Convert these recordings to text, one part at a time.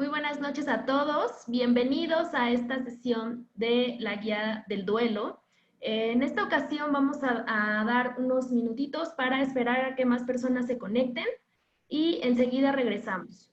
Muy buenas noches a todos. Bienvenidos a esta sesión de la guía del duelo. En esta ocasión vamos a dar unos minutitos para esperar a que más personas se conecten y enseguida regresamos.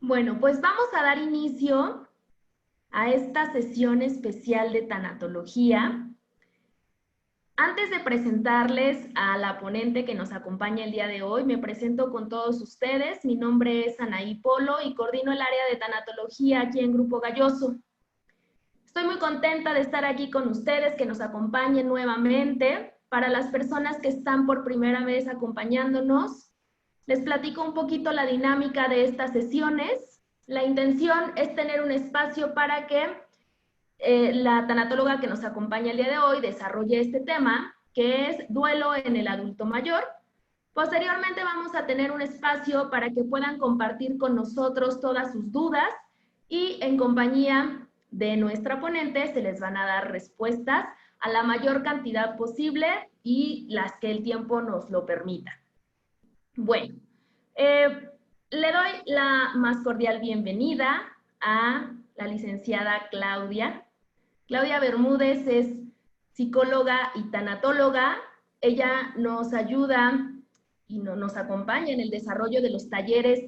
Bueno, pues vamos a dar inicio a esta sesión especial de tanatología. Antes de presentarles a la ponente que nos acompaña el día de hoy, me presento con todos ustedes. Mi nombre es Anaí Polo y coordino el área de tanatología aquí en Grupo Galloso. Estoy muy contenta de estar aquí con ustedes, que nos acompañen nuevamente. Para las personas que están por primera vez acompañándonos, les platico un poquito la dinámica de estas sesiones. La intención es tener un espacio para que la tanatóloga que nos acompaña el día de hoy desarrolle este tema, que es duelo en el adulto mayor. Posteriormente vamos a tener un espacio para que puedan compartir con nosotros todas sus dudas y en compañía de nuestra ponente se les van a dar respuestas a la mayor cantidad posible y las que el tiempo nos lo permita. Bueno, le doy la más cordial bienvenida a la licenciada Claudia. Claudia Bermúdez es psicóloga y tanatóloga. Ella nos ayuda y nos acompaña en el desarrollo de los talleres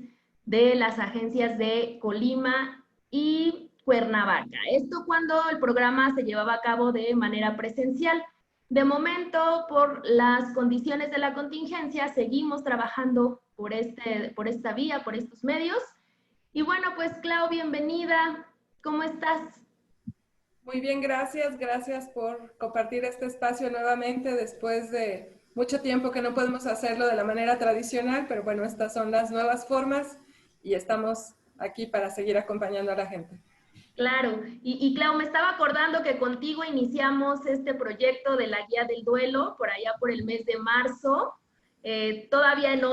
de las agencias de Colima y Cuernavaca. Esto cuando el programa se llevaba a cabo de manera presencial. De momento, por las condiciones de la contingencia, seguimos trabajando por esta vía, por estos medios. Y bueno, pues Clau, bienvenida. ¿Cómo estás? Muy bien, gracias. Gracias por compartir este espacio nuevamente después de mucho tiempo que no podemos hacerlo de la manera tradicional, pero bueno, estas son las nuevas formas y estamos aquí para seguir acompañando a la gente. Claro, y Clau, me estaba acordando que contigo iniciamos este proyecto de la guía del duelo por allá por el mes de marzo, todavía en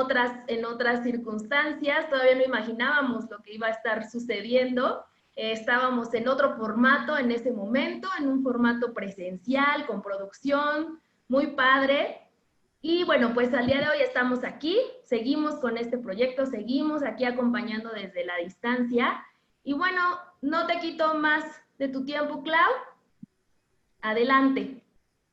otras circunstancias, todavía no imaginábamos lo que iba a estar sucediendo, estábamos en otro formato en ese momento, en un formato presencial, con producción, muy padre, y bueno, pues al día de hoy estamos aquí, seguimos con este proyecto, seguimos aquí acompañando desde la distancia, y bueno, no te quito más de tu tiempo, Clau. Adelante.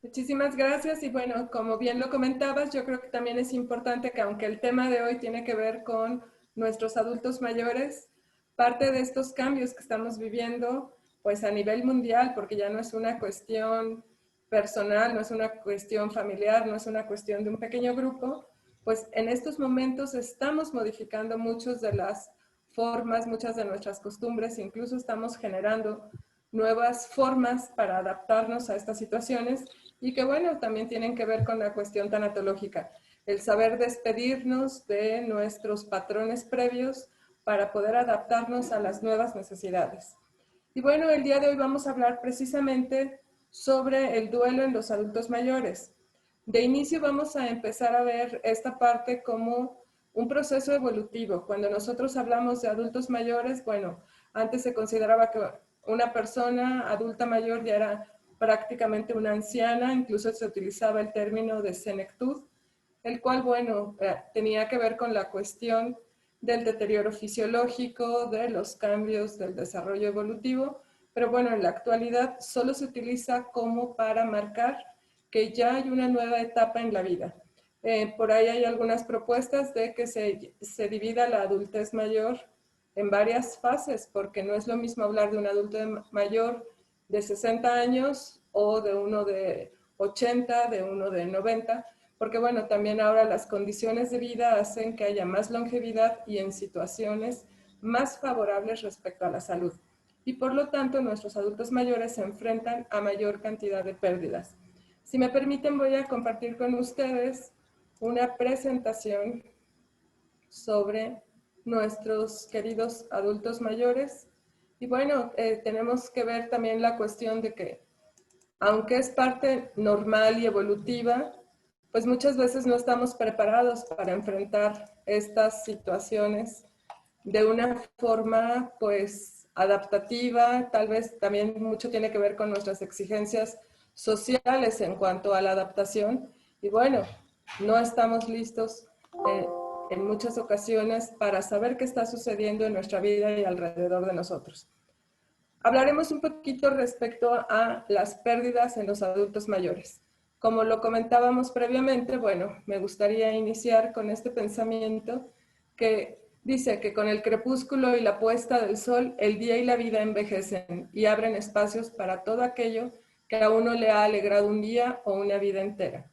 Muchísimas gracias y bueno, como bien lo comentabas, yo creo que también es importante que aunque el tema de hoy tiene que ver con nuestros adultos mayores, parte de estos cambios que estamos viviendo, pues a nivel mundial, porque ya no es una cuestión personal, no es una cuestión familiar, no es una cuestión de un pequeño grupo, pues en estos momentos estamos modificando muchas de las formas, muchas de nuestras costumbres, incluso estamos generando nuevas formas para adaptarnos a estas situaciones y que bueno, también tienen que ver con la cuestión tanatológica, el saber despedirnos de nuestros patrones previos para poder adaptarnos a las nuevas necesidades. Y bueno, el día de hoy vamos a hablar precisamente sobre el duelo en los adultos mayores. De inicio vamos a empezar a ver esta parte como un proceso evolutivo. Cuando nosotros hablamos de adultos mayores, bueno, antes se consideraba que una persona adulta mayor ya era prácticamente una anciana, incluso se utilizaba el término de senectud, el cual, bueno, tenía que ver con la cuestión del deterioro fisiológico, de los cambios del desarrollo evolutivo, pero bueno, en la actualidad solo se utiliza como para marcar que ya hay una nueva etapa en la vida. Por ahí hay algunas propuestas de que se divida la adultez mayor en varias fases, porque no es lo mismo hablar de un adulto mayor de 60 años o de uno de 80, de uno de 90, porque bueno, también ahora las condiciones de vida hacen que haya más longevidad y en situaciones más favorables respecto a la salud. Y por lo tanto, nuestros adultos mayores se enfrentan a mayor cantidad de pérdidas. Si me permiten, voy a compartir con ustedes una presentación sobre nuestros queridos adultos mayores. Y bueno, tenemos que ver también la cuestión de que, aunque es parte normal y evolutiva, pues muchas veces no estamos preparados para enfrentar estas situaciones de una forma pues adaptativa. Tal vez también mucho tiene que ver con nuestras exigencias sociales en cuanto a la adaptación. Y bueno, no estamos listos en muchas ocasiones para saber qué está sucediendo en nuestra vida y alrededor de nosotros. Hablaremos un poquito respecto a las pérdidas en los adultos mayores. Como lo comentábamos previamente, bueno, me gustaría iniciar con este pensamiento que dice que con el crepúsculo y la puesta del sol, el día y la vida envejecen y abren espacios para todo aquello que a uno le ha alegrado un día o una vida entera.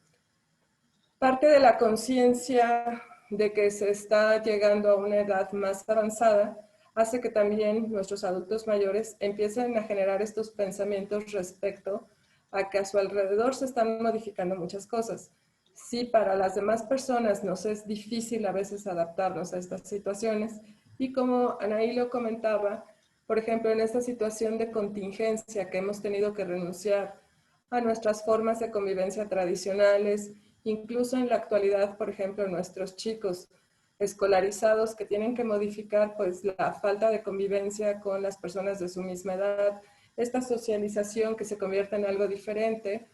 Parte de la conciencia de que se está llegando a una edad más avanzada hace que también nuestros adultos mayores empiecen a generar estos pensamientos respecto a que a su alrededor se están modificando muchas cosas. Sí, para las demás personas nos es difícil a veces adaptarnos a estas situaciones y como Anaí lo comentaba, por ejemplo, en esta situación de contingencia que hemos tenido que renunciar a nuestras formas de convivencia tradicionales, incluso en la actualidad, por ejemplo, nuestros chicos escolarizados que tienen que modificar pues la falta de convivencia con las personas de su misma edad, esta socialización que se convierte en algo diferente,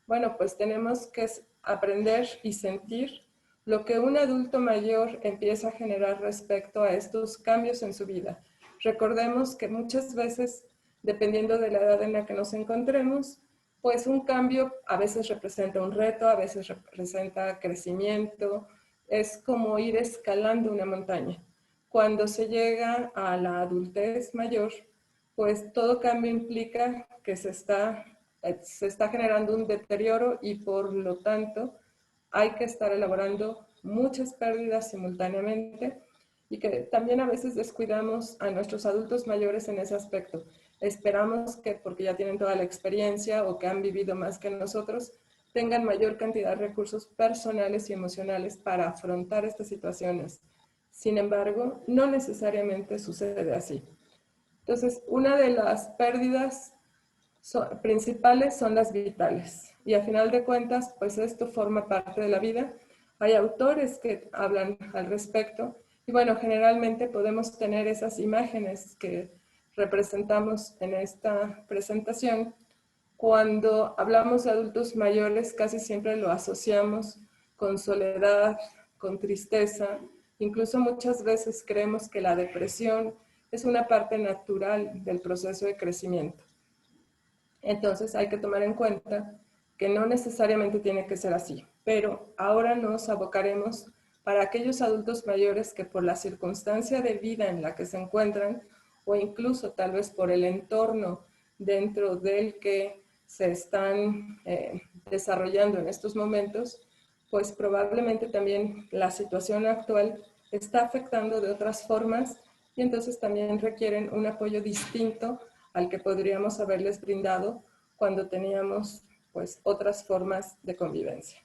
bueno, pues tenemos que aprender y sentir lo que un adulto mayor empieza a generar respecto a estos cambios en su vida. Recordemos que muchas veces, dependiendo de la edad en la que nos encontremos, pues un cambio a veces representa un reto, a veces representa crecimiento, es como ir escalando una montaña. Cuando se llega a la adultez mayor, pues todo cambio implica que se está generando un deterioro y por lo tanto hay que estar elaborando muchas pérdidas simultáneamente y que también a veces descuidamos a nuestros adultos mayores en ese aspecto. Esperamos que porque ya tienen toda la experiencia o que han vivido más que nosotros, tengan mayor cantidad de recursos personales y emocionales para afrontar estas situaciones. Sin embargo, no necesariamente sucede así. Entonces, una de las pérdidas principales son las vitales. Y a final de cuentas, pues esto forma parte de la vida. Hay autores que hablan al respecto. Y bueno, generalmente podemos tener esas imágenes que representamos en esta presentación. Cuando hablamos de adultos mayores, casi siempre lo asociamos con soledad, con tristeza. Incluso muchas veces creemos que la depresión es una parte natural del proceso de crecimiento. Entonces hay que tomar en cuenta que no necesariamente tiene que ser así, pero ahora nos abocaremos para aquellos adultos mayores que por la circunstancia de vida en la que se encuentran o incluso tal vez por el entorno dentro del que se están desarrollando en estos momentos, pues probablemente también la situación actual está afectando de otras formas y entonces también requieren un apoyo distinto al que podríamos haberles brindado cuando teníamos pues otras formas de convivencia.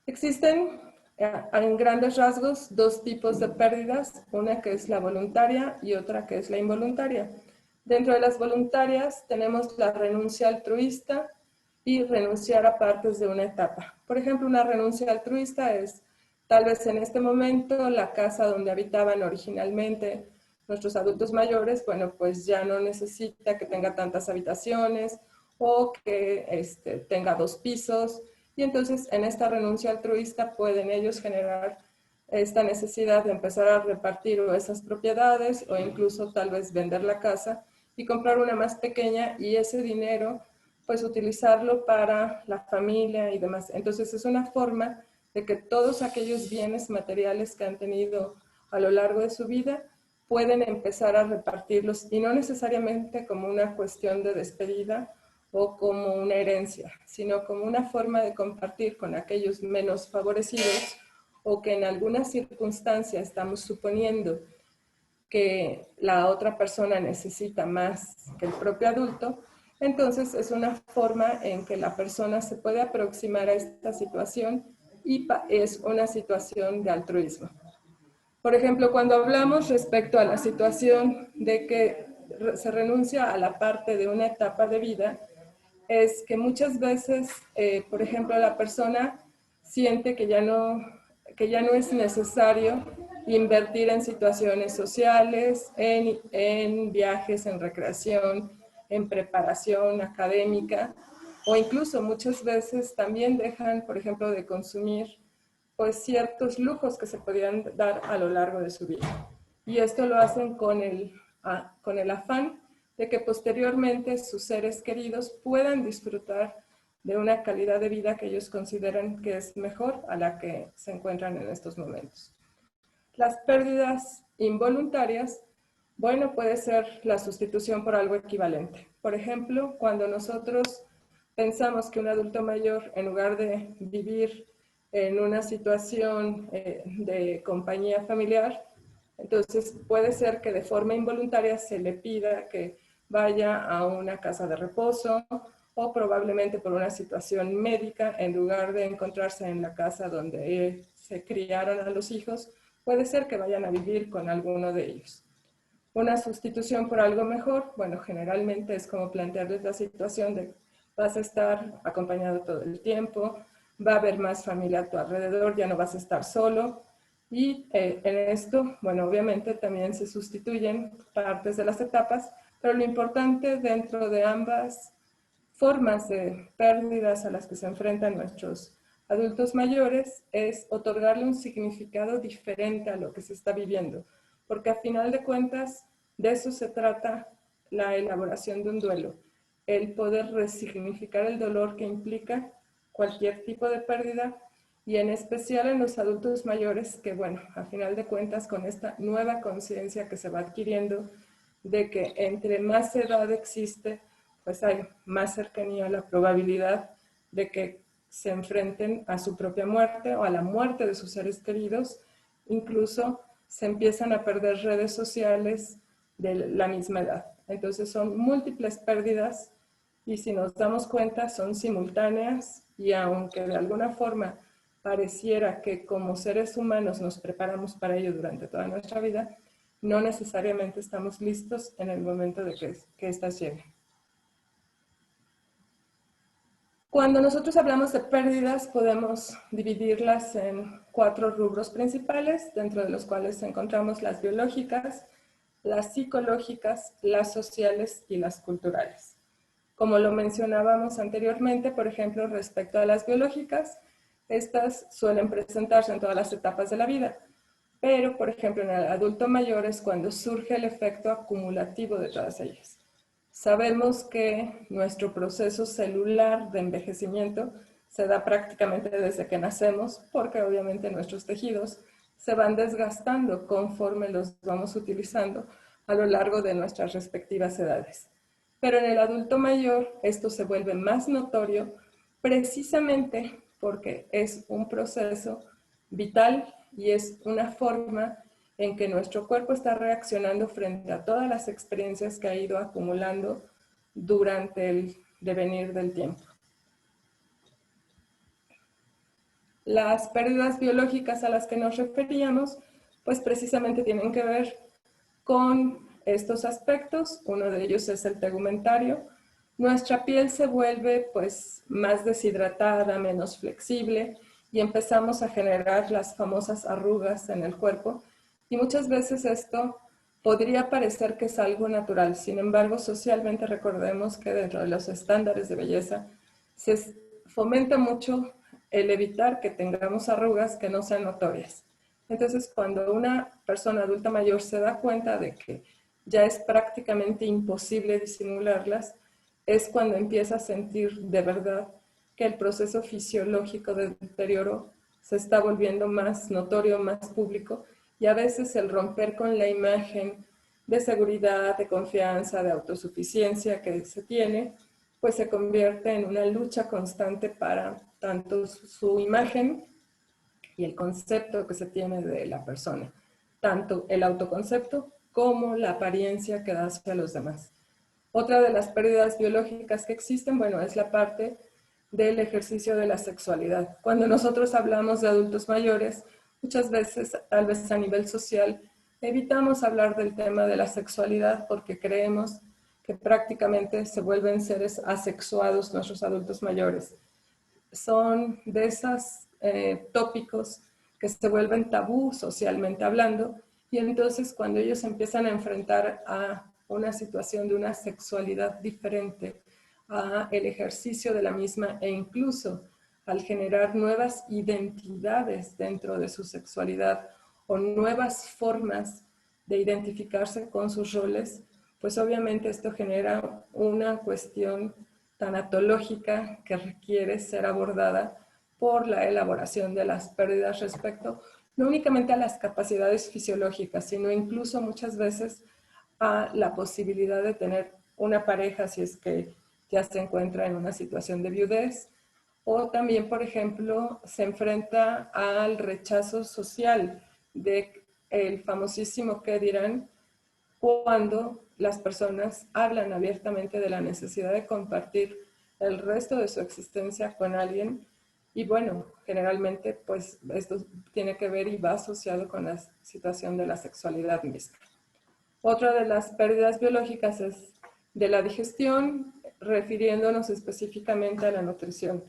Existen en grandes rasgos dos tipos de pérdidas, una que es la voluntaria y otra que es la involuntaria. Dentro de las voluntarias tenemos la renuncia altruista y renunciar a partes de una etapa. Por ejemplo, una renuncia altruista es tal vez en este momento la casa donde habitaban originalmente nuestros adultos mayores, bueno, pues ya no necesita que tenga tantas habitaciones o que tenga 2 pisos. Y entonces en esta renuncia altruista pueden ellos generar esta necesidad de empezar a repartir esas propiedades o incluso tal vez vender la casa y comprar una más pequeña y ese dinero pues utilizarlo para la familia y demás. Entonces es una forma de que todos aquellos bienes materiales que han tenido a lo largo de su vida pueden empezar a repartirlos, y no necesariamente como una cuestión de despedida o como una herencia, sino como una forma de compartir con aquellos menos favorecidos o que en alguna circunstancia estamos suponiendo que la otra persona necesita más que el propio adulto. Entonces es una forma en que la persona se puede aproximar a esta situación y es una situación de altruismo. Por ejemplo, cuando hablamos respecto a la situación de que se renuncia a la parte de una etapa de vida, es que muchas veces, por ejemplo, la persona siente que ya no es necesario invertir en situaciones sociales, en viajes, en recreación, en preparación académica, o incluso muchas veces también dejan, por ejemplo, de consumir pues ciertos lujos que se podían dar a lo largo de su vida. Y esto lo hacen con el afán de que posteriormente sus seres queridos puedan disfrutar de una calidad de vida que ellos consideran que es mejor a la que se encuentran en estos momentos. Las pérdidas involuntarias, bueno, puede ser la sustitución por algo equivalente. Por ejemplo, cuando nosotros pensamos que un adulto mayor, en lugar de vivir en una situación de compañía familiar, entonces puede ser que de forma involuntaria se le pida que vaya a una casa de reposo o probablemente por una situación médica, en lugar de encontrarse en la casa donde se criaron a los hijos, puede ser que vayan a vivir con alguno de ellos. Una sustitución por algo mejor, bueno, generalmente es como plantearles la situación de vas a estar acompañado todo el tiempo, va a haber más familia a tu alrededor, ya no vas a estar solo. Y en esto, bueno, obviamente también se sustituyen partes de las etapas, pero lo importante dentro de ambas formas de pérdidas a las que se enfrentan nuestros adultos mayores es otorgarle un significado diferente a lo que se está viviendo, porque a final de cuentas de eso se trata la elaboración de un duelo, el poder resignificar el dolor que implica cualquier tipo de pérdida y en especial en los adultos mayores que, bueno, a final de cuentas con esta nueva conciencia que se va adquiriendo de que entre más edad existe, pues hay más cercanía a la probabilidad de que se enfrenten a su propia muerte o a la muerte de sus seres queridos. Incluso se empiezan a perder redes sociales de la misma edad. Entonces son múltiples pérdidas y si nos damos cuenta son simultáneas y aunque de alguna forma pareciera que como seres humanos nos preparamos para ello durante toda nuestra vida, no necesariamente estamos listos en el momento de que éstas lleguen. Cuando nosotros hablamos de pérdidas, podemos dividirlas en 4 rubros principales, dentro de los cuales encontramos las biológicas, las psicológicas, las sociales y las culturales. Como lo mencionábamos anteriormente, por ejemplo, respecto a las biológicas, estas suelen presentarse en todas las etapas de la vida, pero, por ejemplo, en el adulto mayor es cuando surge el efecto acumulativo de todas ellas. Sabemos que nuestro proceso celular de envejecimiento se da prácticamente desde que nacemos, porque obviamente nuestros tejidos se van desgastando conforme los vamos utilizando a lo largo de nuestras respectivas edades. Pero en el adulto mayor esto se vuelve más notorio precisamente porque es un proceso vital y es una forma en que nuestro cuerpo está reaccionando frente a todas las experiencias que ha ido acumulando durante el devenir del tiempo. Las pérdidas biológicas a las que nos referíamos, pues precisamente tienen que ver con estos aspectos. Uno de ellos es el tegumentario. Nuestra piel se vuelve pues más deshidratada, menos flexible y empezamos a generar las famosas arrugas en el cuerpo. Y muchas veces esto podría parecer que es algo natural. Sin embargo, socialmente recordemos que dentro de los estándares de belleza se fomenta mucho el evitar que tengamos arrugas que no sean notorias. Entonces, cuando una persona adulta mayor se da cuenta de que ya es prácticamente imposible disimularlas, es cuando empieza a sentir de verdad que el proceso fisiológico de deterioro se está volviendo más notorio, más público, y a veces el romper con la imagen de seguridad, de confianza, de autosuficiencia que se tiene, pues se convierte en una lucha constante para tanto su imagen y el concepto que se tiene de la persona, tanto el autoconcepto como la apariencia que da hacia los demás. Otra de las pérdidas biológicas que existen, bueno, es la parte del ejercicio de la sexualidad. Cuando nosotros hablamos de adultos mayores, muchas veces, tal vez a nivel social, evitamos hablar del tema de la sexualidad porque creemos que prácticamente se vuelven seres asexuados nuestros adultos mayores. Son de esos tópicos que se vuelven tabú socialmente hablando, y entonces cuando ellos empiezan a enfrentar a una situación de una sexualidad diferente, a el ejercicio de la misma e incluso al generar nuevas identidades dentro de su sexualidad o nuevas formas de identificarse con sus roles, pues obviamente esto genera una cuestión tanatológica que requiere ser abordada por la elaboración de las pérdidas respecto no únicamente a las capacidades fisiológicas, sino incluso muchas veces a la posibilidad de tener una pareja si es que ya se encuentra en una situación de viudez, o también, por ejemplo, se enfrenta al rechazo social de el famosísimo qué dirán cuando las personas hablan abiertamente de la necesidad de compartir el resto de su existencia con alguien. Y bueno, generalmente pues esto tiene que ver y va asociado con la situación de la sexualidad misma. Otra de las pérdidas biológicas es de la digestión, refiriéndonos específicamente a la nutrición.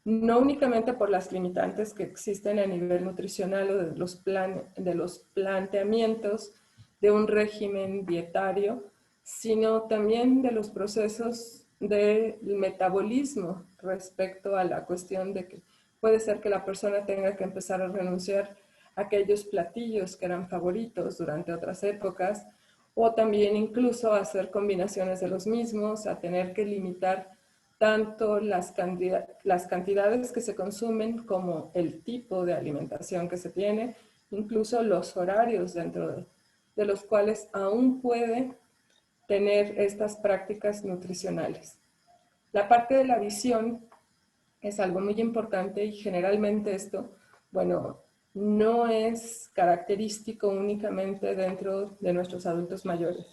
No únicamente por las limitantes que existen a nivel nutricional o de los planteamientos de un régimen dietario, sino también de los procesos del metabolismo respecto a la cuestión de que puede ser que la persona tenga que empezar a renunciar a aquellos platillos que eran favoritos durante otras épocas, o también incluso a hacer combinaciones de los mismos, a tener que limitar tanto las cantidades que se consumen como el tipo de alimentación que se tiene, incluso los horarios dentro de los cuales aún puede tener estas prácticas nutricionales. La parte de la visión es algo muy importante y generalmente esto, bueno, no es característico únicamente dentro de nuestros adultos mayores.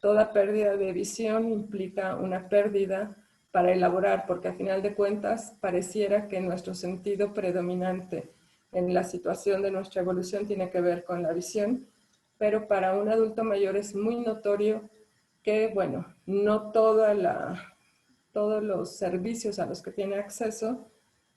Toda pérdida de visión implica una pérdida para elaborar, porque a final de cuentas pareciera que nuestro sentido predominante en la situación de nuestra evolución tiene que ver con la visión, pero para un adulto mayor es muy notorio que, bueno, no todos los servicios a los que tiene acceso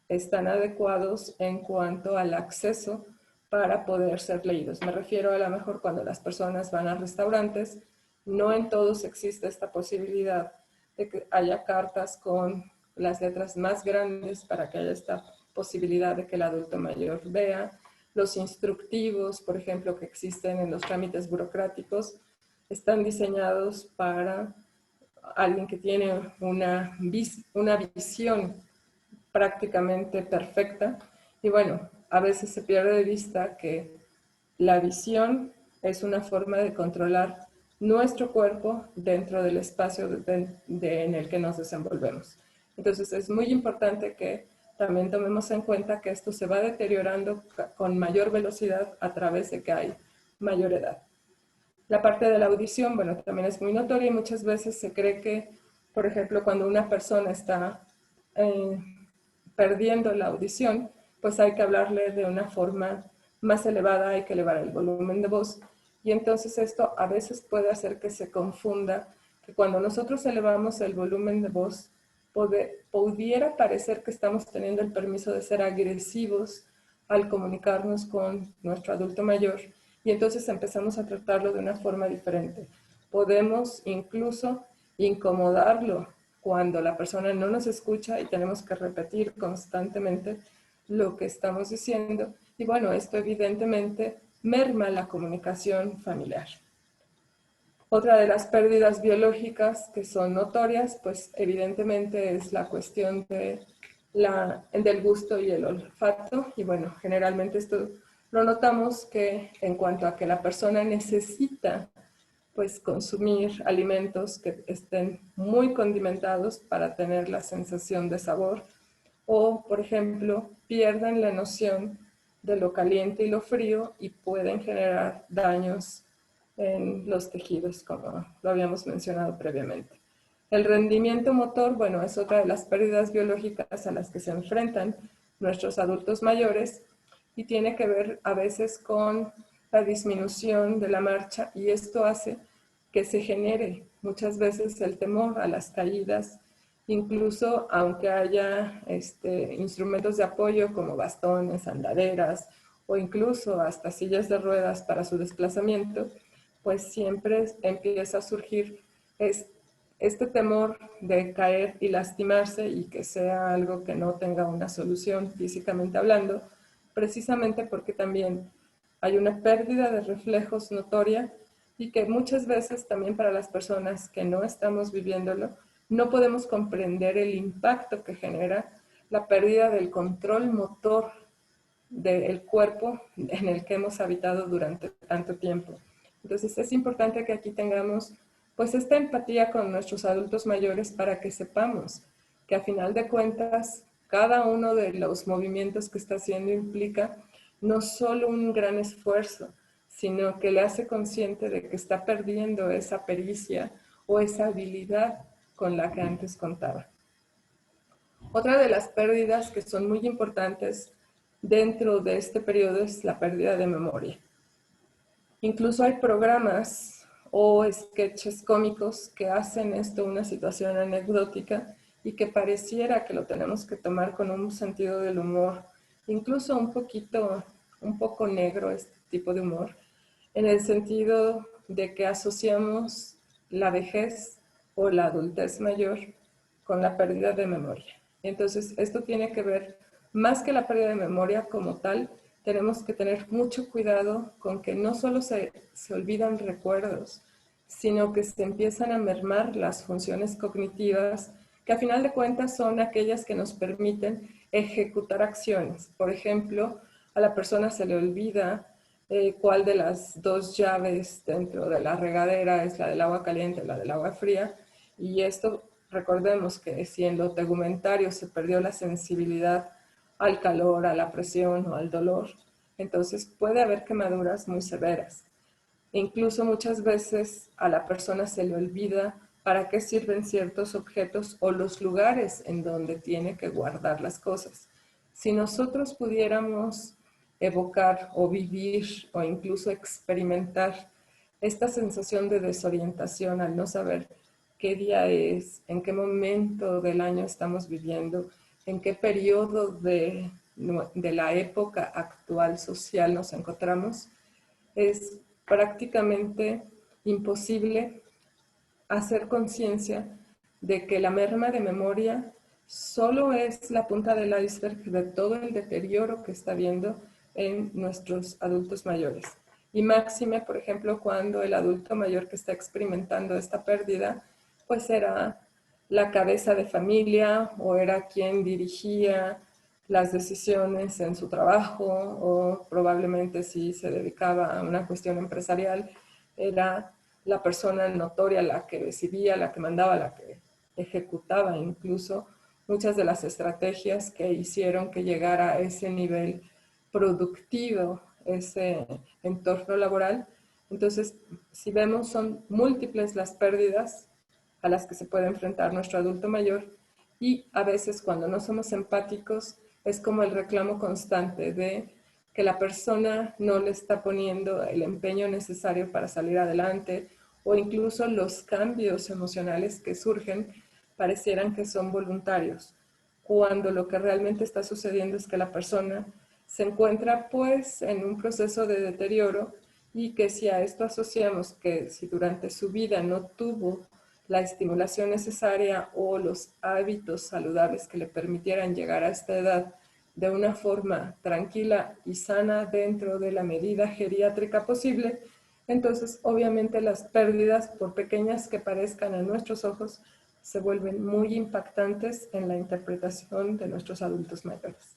están adecuados en cuanto al acceso para poder ser leídos. Me refiero a lo mejor cuando las personas van a restaurantes, no en todos existe esta posibilidad de que haya cartas con las letras más grandes para que haya esta posibilidad de que el adulto mayor vea. Los instructivos, por ejemplo, que existen en los trámites burocráticos, están diseñados para alguien que tiene una visión prácticamente perfecta. Y bueno, a veces se pierde de vista que la visión es una forma de controlar nuestro cuerpo dentro del espacio en el que nos desenvolvemos. Entonces es muy importante que también tomemos en cuenta que esto se va deteriorando con mayor velocidad a través de que hay mayor edad. La parte de la audición, bueno, también es muy notoria y muchas veces se cree que, por ejemplo, cuando una persona está perdiendo la audición, pues hay que hablarle de una forma más elevada, hay que elevar el volumen de voz. Y entonces esto a veces puede hacer que se confunda, que cuando nosotros elevamos el volumen de voz, pudiera parecer que estamos teniendo el permiso de ser agresivos al comunicarnos con nuestro adulto mayor, y entonces empezamos a tratarlo de una forma diferente. Podemos incluso incomodarlo cuando la persona no nos escucha y tenemos que repetir constantemente lo que estamos diciendo. Y bueno, esto evidentemente merma la comunicación familiar. Otra de las pérdidas biológicas que son notorias, pues evidentemente es la cuestión del gusto y el olfato. Y bueno, generalmente esto lo notamos que en cuanto a que la persona necesita pues consumir alimentos que estén muy condimentados para tener la sensación de sabor, o por ejemplo pierden la noción de lo caliente y lo frío y pueden generar daños en los tejidos, como lo habíamos mencionado previamente. El rendimiento motor, bueno, es otra de las pérdidas biológicas a las que se enfrentan nuestros adultos mayores y tiene que ver a veces con la disminución de la marcha, y esto hace que se genere muchas veces el temor a las caídas, incluso aunque haya instrumentos de apoyo como bastones, andaderas o incluso hasta sillas de ruedas para su desplazamiento, pues siempre empieza a surgir este temor de caer y lastimarse y que sea algo que no tenga una solución físicamente hablando, precisamente porque también hay una pérdida de reflejos notoria y que muchas veces también para las personas que no estamos viviéndolo, no podemos comprender el impacto que genera la pérdida del control motor del cuerpo en el que hemos habitado durante tanto tiempo. Entonces es importante que aquí tengamos pues esta empatía con nuestros adultos mayores para que sepamos que a final de cuentas cada uno de los movimientos que está haciendo implica no solo un gran esfuerzo, sino que le hace consciente de que está perdiendo esa pericia o esa habilidad con la que antes contaba. Otra de las pérdidas que son muy importantes dentro de este periodo es la pérdida de memoria. Incluso hay programas o sketches cómicos que hacen esto una situación anecdótica y que pareciera que lo tenemos que tomar con un sentido del humor, incluso un poco negro este tipo de humor, en el sentido de que asociamos la vejez o la adultez mayor con la pérdida de memoria. Entonces, esto tiene que ver, más que la pérdida de memoria como tal, tenemos que tener mucho cuidado con que no solo se olvidan recuerdos, sino que se empiezan a mermar las funciones cognitivas, que a final de cuentas son aquellas que nos permiten ejecutar acciones. Por ejemplo, a la persona se le olvida cuál de las dos llaves dentro de la regadera es la del agua caliente o la del agua fría, y esto recordemos que si en lo tegumentario se perdió la sensibilidad al calor, a la presión o al dolor, entonces puede haber quemaduras muy severas. Incluso muchas veces a la persona se le olvida para qué sirven ciertos objetos o los lugares en donde tiene que guardar las cosas. Si nosotros pudiéramos evocar o vivir o incluso experimentar esta sensación de desorientación al no saber qué día es, en qué momento del año estamos viviendo, en qué periodo de la época actual social nos encontramos, es prácticamente imposible hacer conciencia de que la merma de memoria solo es la punta del iceberg de todo el deterioro que está habiendo en nuestros adultos mayores. Y máxime, por ejemplo, cuando el adulto mayor que está experimentando esta pérdida, pues era la cabeza de familia o era quien dirigía las decisiones en su trabajo, o probablemente si se dedicaba a una cuestión empresarial, era la persona notoria la que decidía, la que mandaba, la que ejecutaba incluso muchas de las estrategias que hicieron que llegara a ese nivel productivo, ese entorno laboral. Entonces, si vemos, son múltiples las pérdidas a las que se puede enfrentar nuestro adulto mayor, y a veces cuando no somos empáticos es como el reclamo constante de que la persona no le está poniendo el empeño necesario para salir adelante, o incluso los cambios emocionales que surgen parecieran que son voluntarios, cuando lo que realmente está sucediendo es que la persona se encuentra pues en un proceso de deterioro, y que si a esto asociamos que si durante su vida no tuvo la estimulación necesaria o los hábitos saludables que le permitieran llegar a esta edad de una forma tranquila y sana dentro de la medida geriátrica posible, entonces obviamente las pérdidas, por pequeñas que parezcan a nuestros ojos, se vuelven muy impactantes en la interpretación de nuestros adultos mayores.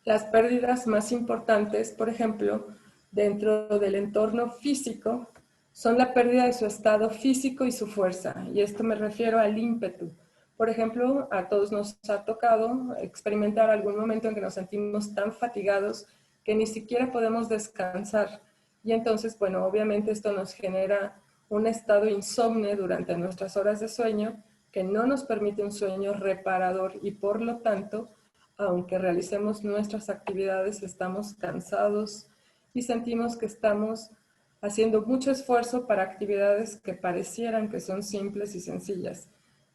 Las pérdidas más importantes, por ejemplo, dentro del entorno físico, son la pérdida de su estado físico y su fuerza. Y esto me refiero al ímpetu. Por ejemplo, a todos nos ha tocado experimentar algún momento en que nos sentimos tan fatigados que ni siquiera podemos descansar. Y entonces, bueno, obviamente esto nos genera un estado insomne durante nuestras horas de sueño que no nos permite un sueño reparador y por lo tanto, aunque realicemos nuestras actividades, estamos cansados y sentimos que estamos haciendo mucho esfuerzo para actividades que parecieran que son simples y sencillas.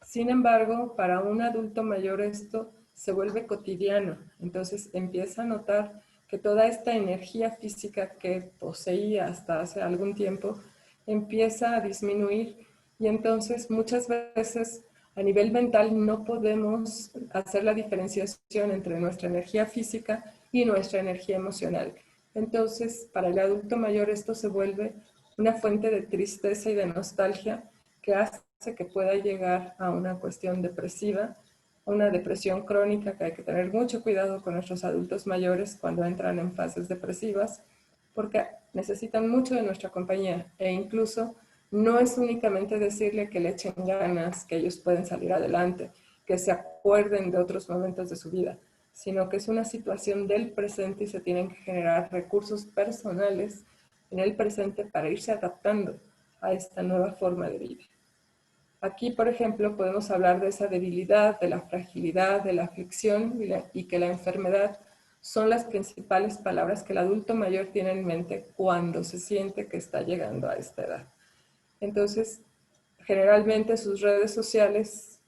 Sin embargo, para un adulto mayor esto se vuelve cotidiano, entonces empieza a notar que toda esta energía física que poseía hasta hace algún tiempo empieza a disminuir y entonces muchas veces a nivel mental no podemos hacer la diferenciación entre nuestra energía física y nuestra energía emocional. Entonces, para el adulto mayor esto se vuelve una fuente de tristeza y de nostalgia que hace que pueda llegar a una cuestión depresiva, una depresión crónica, que hay que tener mucho cuidado con nuestros adultos mayores cuando entran en fases depresivas, porque necesitan mucho de nuestra compañía e incluso no es únicamente decirle que le echen ganas, que ellos pueden salir adelante, que se acuerden de otros momentos de su vida, sino que es una situación del presente y se tienen que generar recursos personales en el presente para irse adaptando a esta nueva forma de vida. Aquí, por ejemplo, podemos hablar de esa debilidad, de la fragilidad, de la aflicción y que la enfermedad son las principales palabras que el adulto mayor tiene en mente cuando se siente que está llegando a esta edad. Entonces, generalmente sus redes sociales,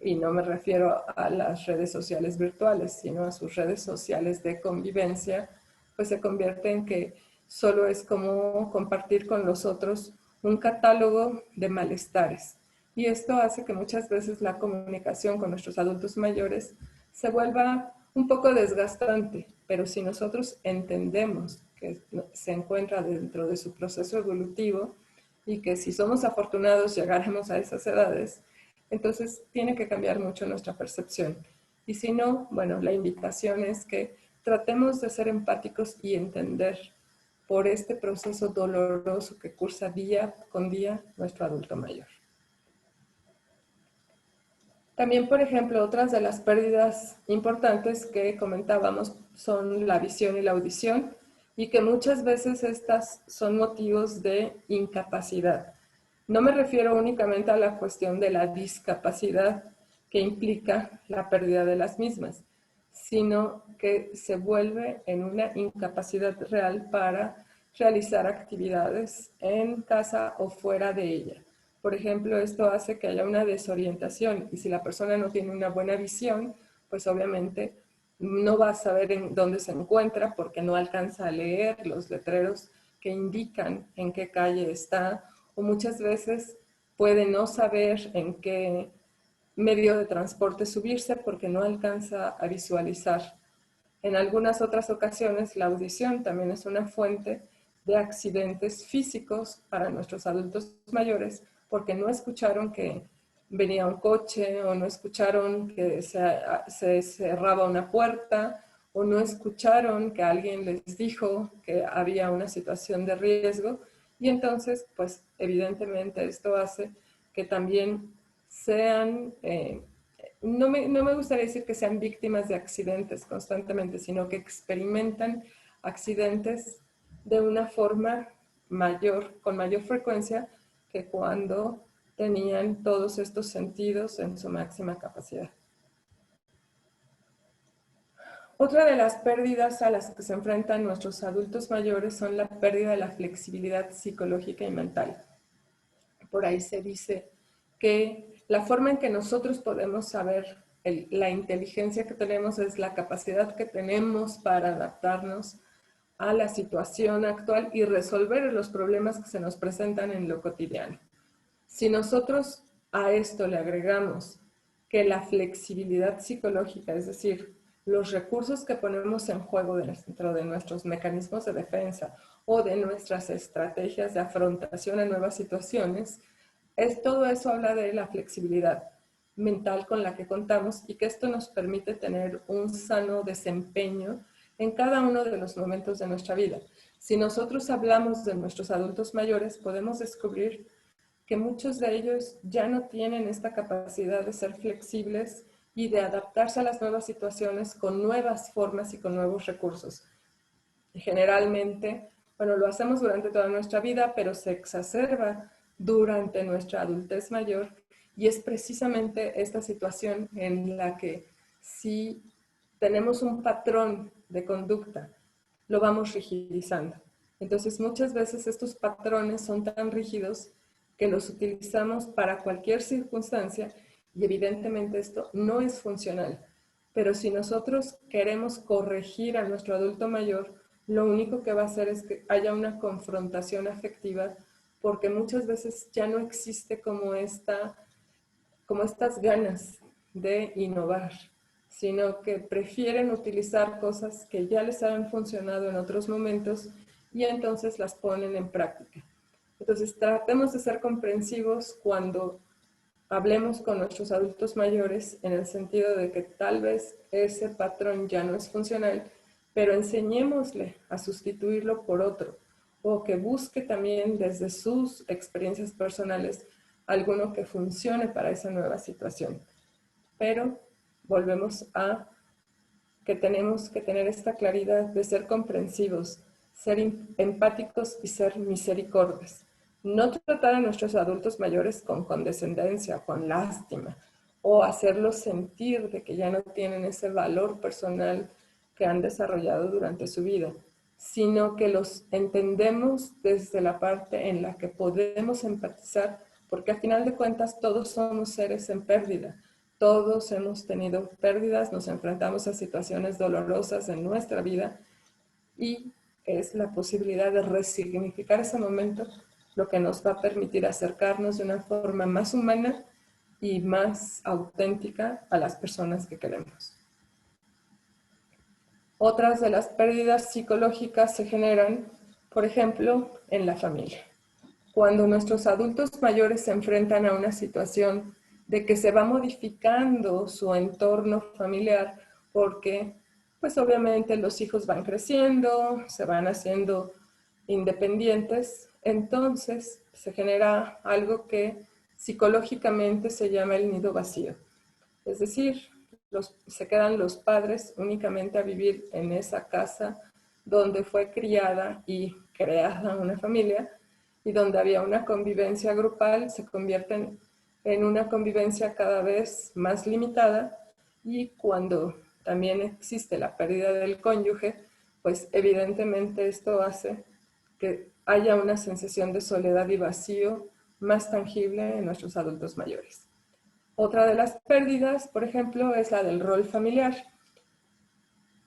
y no me refiero a las redes sociales virtuales, sino a sus redes sociales de convivencia, pues se convierte en que solo es como compartir con los otros un catálogo de malestares. Y esto hace que muchas veces la comunicación con nuestros adultos mayores se vuelva un poco desgastante, pero si nosotros entendemos que se encuentra dentro de su proceso evolutivo y que si somos afortunados llegaremos a esas edades, entonces tiene que cambiar mucho nuestra percepción. Y si no, bueno, la invitación es que tratemos de ser empáticos y entender por este proceso doloroso que cursa día con día nuestro adulto mayor. También, por ejemplo, otras de las pérdidas importantes que comentábamos son la visión y la audición, y que muchas veces estas son motivos de incapacidad. No me refiero únicamente a la cuestión de la discapacidad que implica la pérdida de las mismas, sino que se vuelve en una incapacidad real para realizar actividades en casa o fuera de ella. Por ejemplo, esto hace que haya una desorientación y si la persona no tiene una buena visión, pues obviamente no va a saber en dónde se encuentra porque no alcanza a leer los letreros que indican en qué calle está, o muchas veces puede no saber en qué medio de transporte subirse porque no alcanza a visualizar. En algunas otras ocasiones, la audición también es una fuente de accidentes físicos para nuestros adultos mayores porque no escucharon que venía un coche o no escucharon que se cerraba una puerta o no escucharon que alguien les dijo que había una situación de riesgo y entonces, pues evidentemente esto hace que también sean, no me gustaría decir que sean víctimas de accidentes constantemente, sino que experimentan accidentes de una forma mayor, con mayor frecuencia que cuando tenían todos estos sentidos en su máxima capacidad. Otra de las pérdidas a las que se enfrentan nuestros adultos mayores son la pérdida de la flexibilidad psicológica y mental. Por ahí se dice que la forma en que nosotros podemos saber la inteligencia que tenemos es la capacidad que tenemos para adaptarnos a la situación actual y resolver los problemas que se nos presentan en lo cotidiano. Si nosotros a esto le agregamos que la flexibilidad psicológica, es decir, los recursos que ponemos en juego dentro de nuestros mecanismos de defensa o de nuestras estrategias de afrontación a nuevas situaciones, todo eso habla de la flexibilidad mental con la que contamos y que esto nos permite tener un sano desempeño en cada uno de los momentos de nuestra vida. Si nosotros hablamos de nuestros adultos mayores, podemos descubrir que muchos de ellos ya no tienen esta capacidad de ser flexibles y de adaptarse a las nuevas situaciones con nuevas formas y con nuevos recursos. Y generalmente, bueno, lo hacemos durante toda nuestra vida, pero se exacerba durante nuestra adultez mayor, y es precisamente esta situación en la que si tenemos un patrón de conducta, lo vamos rigidizando. Entonces, muchas veces estos patrones son tan rígidos que los utilizamos para cualquier circunstancia, y evidentemente esto no es funcional. Pero si nosotros queremos corregir a nuestro adulto mayor, lo único que va a hacer es que haya una confrontación afectiva, porque muchas veces ya no existe como estas ganas de innovar, sino que prefieren utilizar cosas que ya les han funcionado en otros momentos y entonces las ponen en práctica. Entonces, tratemos de ser comprensivos cuando hablemos con nuestros adultos mayores, en el sentido de que tal vez ese patrón ya no es funcional, pero enseñémosle a sustituirlo por otro, o que busque también desde sus experiencias personales alguno que funcione para esa nueva situación. Pero volvemos a que tenemos que tener esta claridad de ser comprensivos, ser empáticos y ser misericordios. No tratar a nuestros adultos mayores con condescendencia, con lástima, o hacerlos sentir de que ya no tienen ese valor personal que han desarrollado durante su vida, sino que los entendemos desde la parte en la que podemos empatizar, porque al final de cuentas todos somos seres en pérdida. Todos hemos tenido pérdidas, nos enfrentamos a situaciones dolorosas en nuestra vida, y es la posibilidad de resignificar ese momento lo que nos va a permitir acercarnos de una forma más humana y más auténtica a las personas que queremos. Otras de las pérdidas psicológicas se generan, por ejemplo, en la familia. Cuando nuestros adultos mayores se enfrentan a una situación de que se va modificando su entorno familiar, porque pues obviamente los hijos van creciendo, se van haciendo independientes, entonces se genera algo que psicológicamente se llama el nido vacío. Es decir, se quedan los padres únicamente a vivir en esa casa donde fue criada y creada una familia, y donde había una convivencia grupal, se convierten en una convivencia cada vez más limitada, y cuando también existe la pérdida del cónyuge, pues evidentemente esto hace que haya una sensación de soledad y vacío más tangible en nuestros adultos mayores. Otra de las pérdidas, por ejemplo, es la del rol familiar.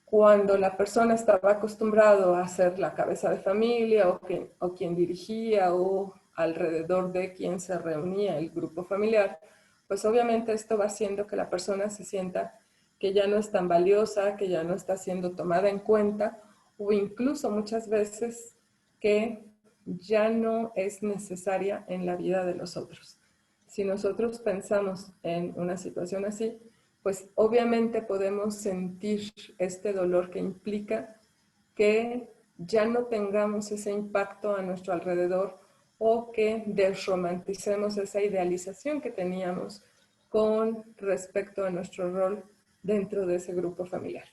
Cuando la persona estaba acostumbrado a ser la cabeza de familia, o quien dirigía, o alrededor de quien se reunía el grupo familiar, pues obviamente esto va haciendo que la persona se sienta que ya no es tan valiosa, que ya no está siendo tomada en cuenta, o incluso muchas veces que ya no es necesaria en la vida de los otros. Si nosotros pensamos en una situación así, pues obviamente podemos sentir este dolor que implica que ya no tengamos ese impacto a nuestro alrededor, o que desromanticemos esa idealización que teníamos con respecto a nuestro rol dentro de ese grupo familiar.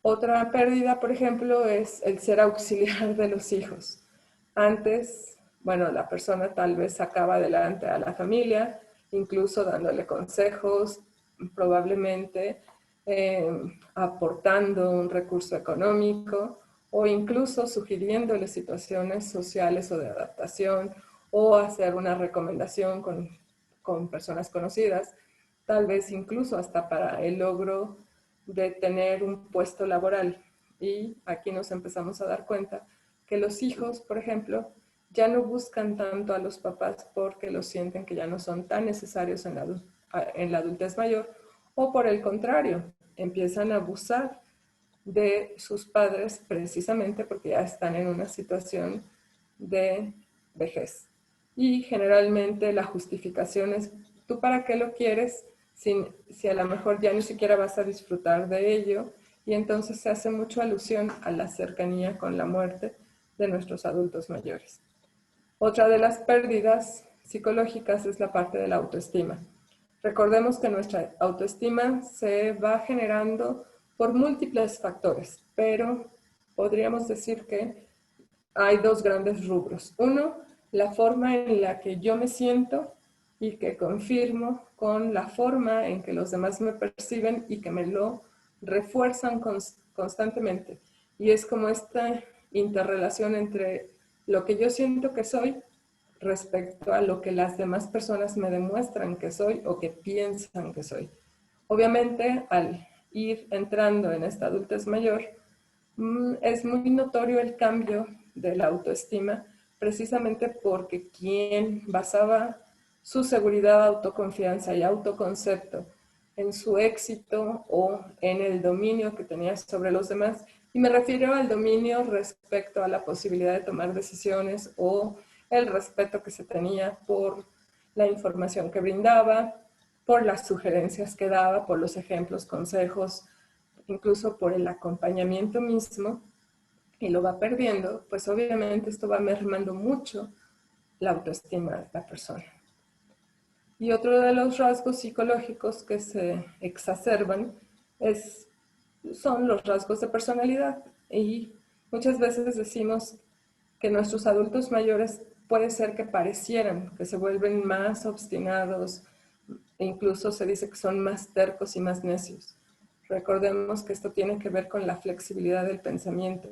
Otra pérdida, por ejemplo, es el ser auxiliar de los hijos. Antes, bueno, la persona tal vez sacaba adelante a la familia, incluso dándole consejos, probablemente aportando un recurso económico, o incluso sugiriéndole situaciones sociales o de adaptación, o hacer una recomendación con personas conocidas, tal vez incluso hasta para el logro de tener un puesto laboral. Y aquí nos empezamos a dar cuenta que los hijos, por ejemplo, ya no buscan tanto a los papás porque los sienten que ya no son tan necesarios en la adultez mayor, o por el contrario, empiezan a abusar de sus padres precisamente porque ya están en una situación de vejez. Y generalmente la justificación es: ¿tú para qué lo quieres si a lo mejor ya ni siquiera vas a disfrutar de ello, y entonces se hace mucho alusión a la cercanía con la muerte de nuestros adultos mayores. Otra de las pérdidas psicológicas es la parte de la autoestima. Recordemos que nuestra autoestima se va generando por múltiples factores, pero podríamos decir que hay dos grandes rubros. Uno, la forma en la que yo me siento y que confirmo con la forma en que los demás me perciben y que me lo refuerzan constantemente. Y es como esta interrelación entre lo que yo siento que soy respecto a lo que las demás personas me demuestran que soy o que piensan que soy. Obviamente, al ir entrando en esta adultez mayor, es muy notorio el cambio de la autoestima, precisamente porque quien basaba su seguridad, autoconfianza y autoconcepto en su éxito o en el dominio que tenía sobre los demás, y me refiero al dominio respecto a la posibilidad de tomar decisiones o el respeto que se tenía por la información que brindaba, por las sugerencias que daba, por los ejemplos, consejos, incluso por el acompañamiento mismo, y lo va perdiendo, pues obviamente esto va mermando mucho la autoestima de la persona. Y otro de los rasgos psicológicos que se exacerban son los rasgos de personalidad. Y muchas veces decimos que nuestros adultos mayores puede ser que parecieran que se vuelven más obstinados, e incluso se dice que son más tercos y más necios. Recordemos que esto tiene que ver con la flexibilidad del pensamiento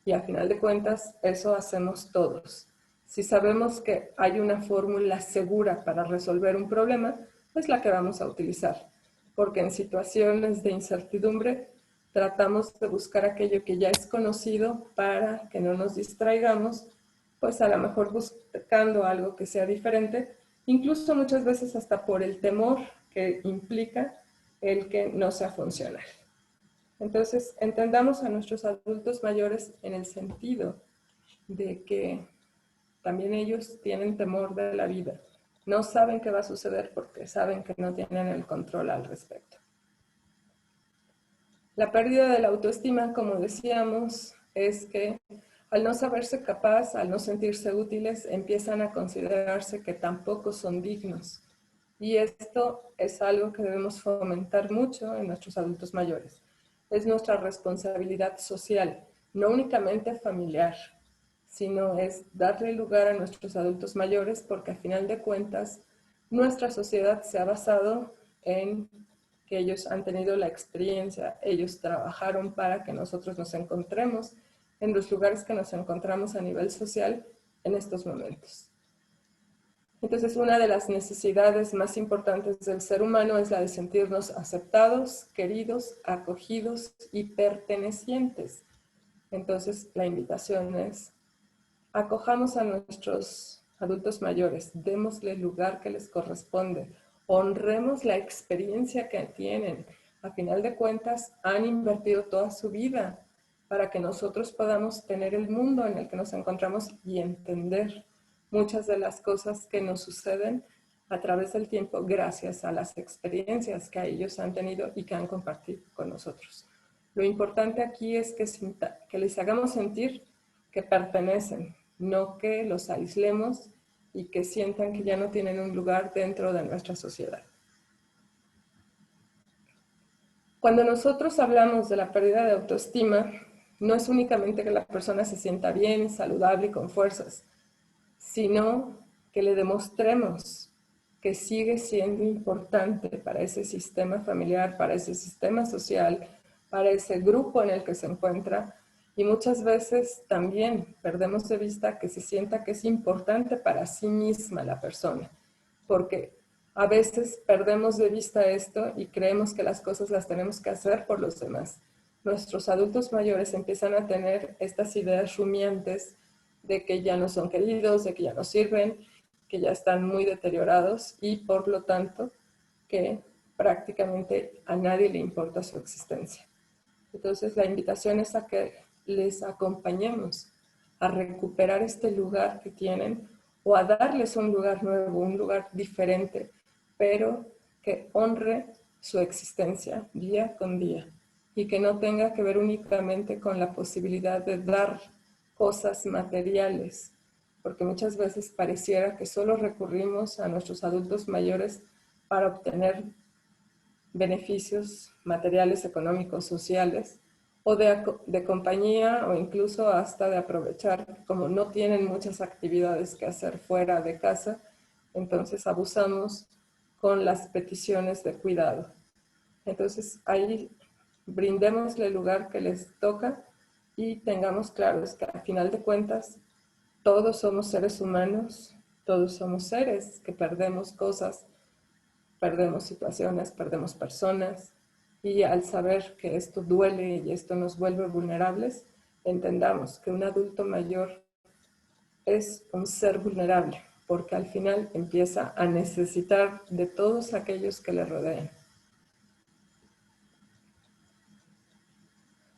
y a final de cuentas eso hacemos todos. Si sabemos que hay una fórmula segura para resolver un problema, es la que vamos a utilizar, porque en situaciones de incertidumbre tratamos de buscar aquello que ya es conocido para que no nos distraigamos, pues a lo mejor buscando algo que sea diferente, incluso muchas veces hasta por el temor que implica el que no sea funcional. Entonces, entendamos a nuestros adultos mayores en el sentido de que también ellos tienen temor de la vida. No saben qué va a suceder porque saben que no tienen el control al respecto. La pérdida de la autoestima, como decíamos, es que al no saberse capaz, al no sentirse útiles, empiezan a considerarse que tampoco son dignos. Y esto es algo que debemos fomentar mucho en nuestros adultos mayores. Es nuestra responsabilidad social, no únicamente familiar, sino es darle lugar a nuestros adultos mayores porque a final de cuentas nuestra sociedad se ha basado en que ellos han tenido la experiencia, ellos trabajaron para que nosotros nos encontremos en los lugares que nos encontramos a nivel social en estos momentos. Entonces, una de las necesidades más importantes del ser humano es la de sentirnos aceptados, queridos, acogidos y pertenecientes. Entonces, la invitación es, acojamos a nuestros adultos mayores, démosle el lugar que les corresponde, honremos la experiencia que tienen. A final de cuentas, han invertido toda su vida para que nosotros podamos tener el mundo en el que nos encontramos y entender muchas de las cosas que nos suceden a través del tiempo gracias a las experiencias que ellos han tenido y que han compartido con nosotros. Lo importante aquí es que les hagamos sentir que pertenecen, no que los aislemos y que sientan que ya no tienen un lugar dentro de nuestra sociedad. Cuando nosotros hablamos de la pérdida de autoestima, no es únicamente que la persona se sienta bien, saludable y con fuerzas, sino que le demostremos que sigue siendo importante para ese sistema familiar, para ese sistema social, para ese grupo en el que se encuentra. Y muchas veces también perdemos de vista que se sienta que es importante para sí misma la persona, porque a veces perdemos de vista esto y creemos que las cosas las tenemos que hacer por los demás. Nuestros adultos mayores empiezan a tener estas ideas rumiantes de que ya no son queridos, de que ya no sirven, que ya están muy deteriorados y por lo tanto que prácticamente a nadie le importa su existencia. Entonces la invitación es a que les acompañemos a recuperar este lugar que tienen o a darles un lugar nuevo, un lugar diferente, pero que honre su existencia día con día. y que no tenga que ver únicamente con la posibilidad de dar cosas materiales, porque muchas veces pareciera que solo recurrimos a nuestros adultos mayores para obtener beneficios materiales, económicos, sociales, o de compañía, o incluso hasta de aprovechar, como no tienen muchas actividades que hacer fuera de casa, entonces abusamos con las peticiones de cuidado. Entonces ahí brindémosle el lugar que les toca y tengamos claros que al final de cuentas todos somos seres humanos, todos somos seres que perdemos cosas, perdemos situaciones, perdemos personas, y al saber que esto duele y esto nos vuelve vulnerables, entendamos que un adulto mayor es un ser vulnerable, porque al final empieza a necesitar de todos aquellos que le rodean.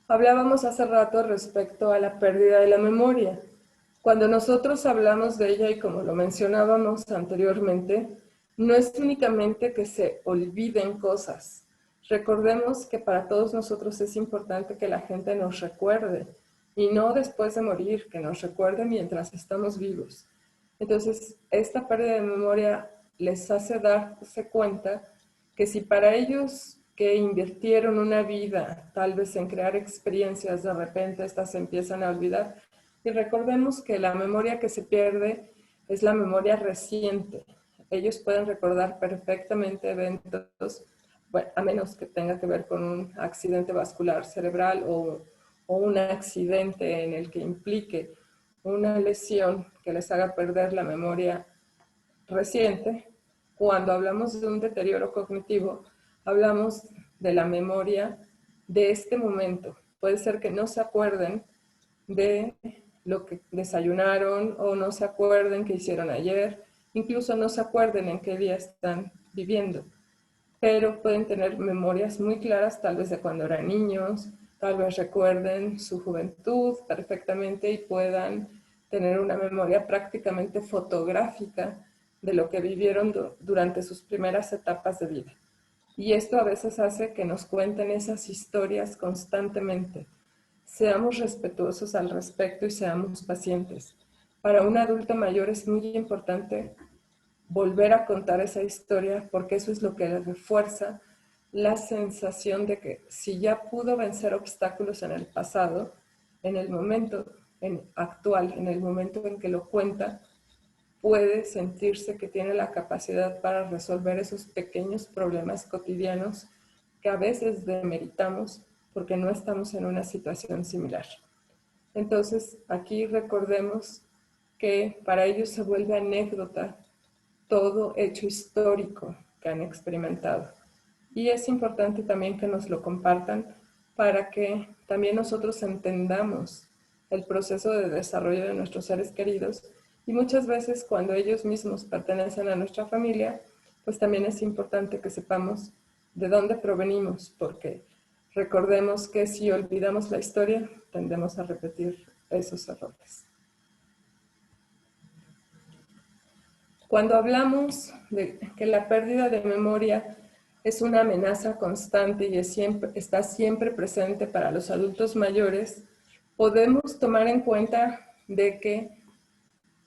Hablábamos hace rato respecto a la pérdida de la memoria. Cuando nosotros hablamos de ella, y como lo mencionábamos anteriormente, no es únicamente que se olviden cosas. Recordemos que para todos nosotros es importante que la gente nos recuerde, y no después de morir, que nos recuerde mientras estamos vivos. Entonces, esta pérdida de memoria les hace darse cuenta que si para ellos que invirtieron una vida tal vez en crear experiencias, de repente estas se empiezan a olvidar. Y recordemos que la memoria que se pierde es la memoria reciente. Ellos pueden recordar perfectamente eventos, bueno, a menos que tenga que ver con un accidente vascular cerebral o un accidente en el que implique una lesión que les haga perder la memoria reciente. Cuando hablamos de un deterioro cognitivo, hablamos de la memoria de este momento. Puede ser que no se acuerden de lo que desayunaron o no se acuerden qué hicieron ayer, incluso no se acuerden en qué día están viviendo, pero pueden tener memorias muy claras tal vez de cuando eran niños, tal vez recuerden su juventud perfectamente y puedan tener una memoria prácticamente fotográfica de lo que vivieron durante sus primeras etapas de vida. Y esto a veces hace que nos cuenten esas historias constantemente. Seamos respetuosos al respecto y seamos pacientes. Para un adulto mayor es muy importante volver a contar esa historia porque eso es lo que le refuerza la sensación de que si ya pudo vencer obstáculos en el pasado, en el momento actual, en el momento en que lo cuenta, puede sentirse que tiene la capacidad para resolver esos pequeños problemas cotidianos que a veces demeritamos porque no estamos en una situación similar. Entonces, aquí recordemos que para ellos se vuelve anécdota todo hecho histórico que han experimentado. Y es importante también que nos lo compartan para que también nosotros entendamos el proceso de desarrollo de nuestros seres queridos. Y muchas veces cuando ellos mismos pertenecen a nuestra familia, pues también es importante que sepamos de dónde provenimos, porque recordemos que si olvidamos la historia, tendemos a repetir esos errores. Cuando hablamos de que la pérdida de memoria es una amenaza constante y está siempre presente para los adultos mayores, podemos tomar en cuenta de que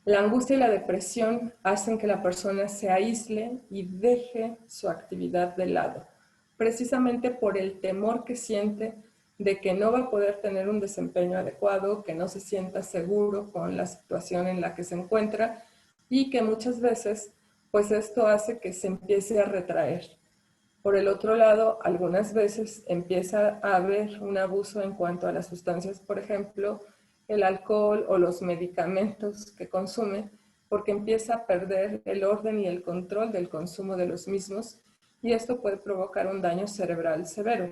la angustia y la depresión hacen que la persona se aísle y deje su actividad de lado, precisamente por el temor que siente de que no va a poder tener un desempeño adecuado, que no se sienta seguro con la situación en la que se encuentra y que muchas veces pues esto hace que se empiece a retraer. Por el otro lado, algunas veces empieza a haber un abuso en cuanto a las sustancias, por ejemplo, el alcohol o los medicamentos que consume, porque empieza a perder el orden y el control del consumo de los mismos y esto puede provocar un daño cerebral severo.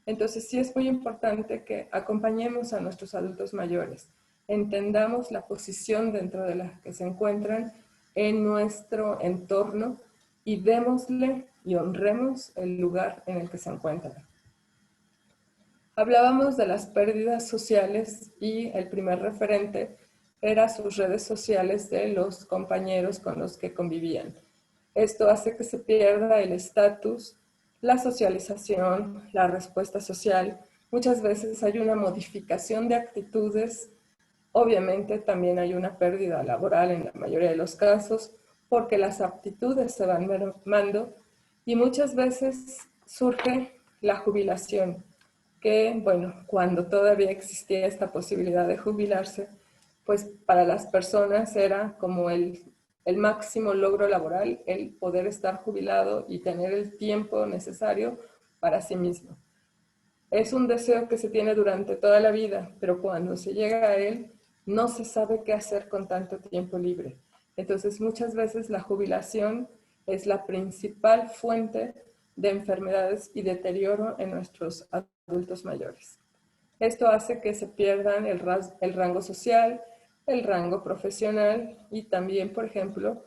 Entonces sí es muy importante que acompañemos a nuestros adultos mayores, entendamos la posición dentro de la que se encuentran en nuestro entorno y démosle y honremos el lugar en el que se encuentran. Hablábamos de las pérdidas sociales y el primer referente era sus redes sociales de los compañeros con los que convivían. Esto hace que se pierda el estatus la socialización, la respuesta social. Muchas veces hay una modificación de actitudes. Obviamente también hay una pérdida laboral en la mayoría de los casos porque las aptitudes se van mermando y muchas veces surge la jubilación, que bueno, cuando todavía existía esta posibilidad de jubilarse, pues para las personas era como el máximo logro laboral, el poder estar jubilado y tener el tiempo necesario para sí mismo. Es un deseo que se tiene durante toda la vida, pero cuando se llega a él, no se sabe qué hacer con tanto tiempo libre. Entonces, muchas veces la jubilación es la principal fuente de enfermedades y deterioro en nuestros adultos mayores. Esto hace que se pierdan el rango social, el rango profesional y también, por ejemplo,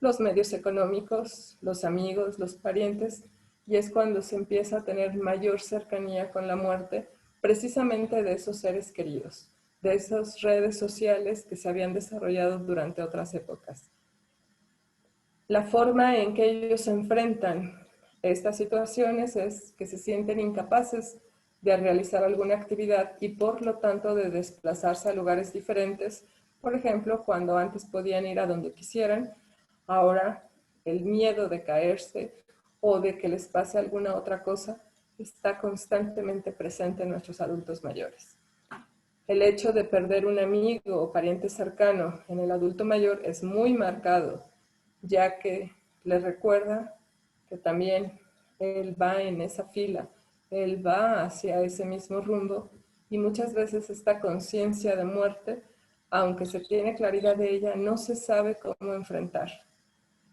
los medios económicos, los amigos, los parientes, y es cuando se empieza a tener mayor cercanía con la muerte, precisamente de esos seres queridos, de esas redes sociales que se habían desarrollado durante otras épocas. La forma en que ellos se enfrentan estas situaciones es que se sienten incapaces de realizar alguna actividad y por lo tanto de desplazarse a lugares diferentes. Por ejemplo, cuando antes podían ir a donde quisieran, ahora el miedo de caerse o de que les pase alguna otra cosa está constantemente presente en nuestros adultos mayores. El hecho de perder un amigo o pariente cercano en el adulto mayor es muy marcado, ya que le recuerda que también él va en esa fila, él va hacia ese mismo rumbo y muchas veces esta conciencia de muerte, aunque se tiene claridad de ella, no se sabe cómo enfrentar.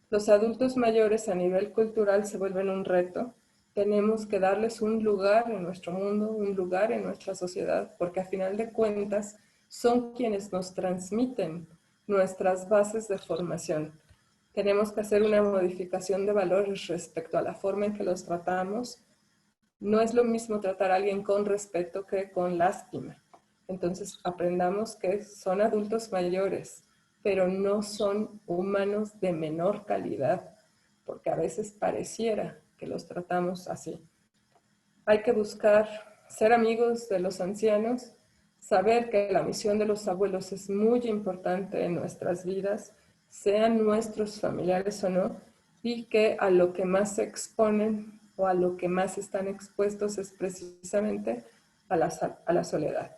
Los adultos mayores a nivel cultural se vuelven un reto. Tenemos que darles un lugar en nuestro mundo, un lugar en nuestra sociedad, porque a final de cuentas son quienes nos transmiten nuestras bases de formación. Tenemos que hacer una modificación de valores respecto a la forma en que los tratamos. No es lo mismo tratar a alguien con respeto que con lástima. Entonces aprendamos que son adultos mayores, pero no son humanos de menor calidad, porque a veces pareciera que los tratamos así. Hay que buscar ser amigos de los ancianos, saber que la misión de los abuelos es muy importante en nuestras vidas, sean nuestros familiares o no, y que a lo que más se exponen o a lo que más están expuestos es precisamente a la soledad.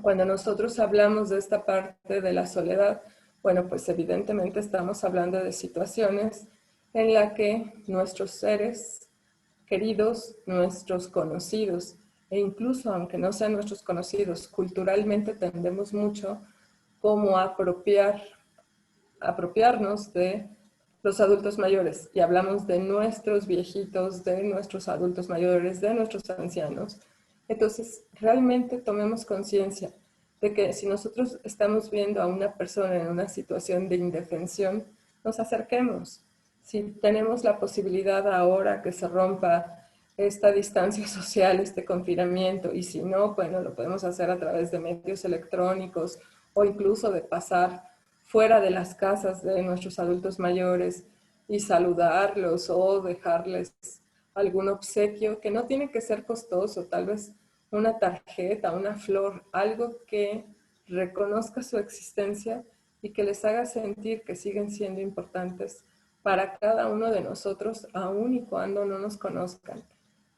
Cuando nosotros hablamos de esta parte de la soledad, bueno, pues evidentemente estamos hablando de situaciones en las que nuestros seres queridos, nuestros conocidos, e incluso aunque no sean nuestros conocidos, culturalmente tendemos mucho como a apropiarnos de los adultos mayores y hablamos de nuestros viejitos, de nuestros adultos mayores, de nuestros ancianos. Entonces, realmente tomemos conciencia de que si nosotros estamos viendo a una persona en una situación de indefensión, nos acerquemos. Si tenemos la posibilidad ahora que se rompa esta distancia social, este confinamiento, y si no, bueno, lo podemos hacer a través de medios electrónicos o incluso de pasar fuera de las casas de nuestros adultos mayores y saludarlos o dejarles algún obsequio que no tiene que ser costoso, tal vez una tarjeta, una flor, algo que reconozca su existencia y que les haga sentir que siguen siendo importantes para cada uno de nosotros, aun y cuando no nos conozcan.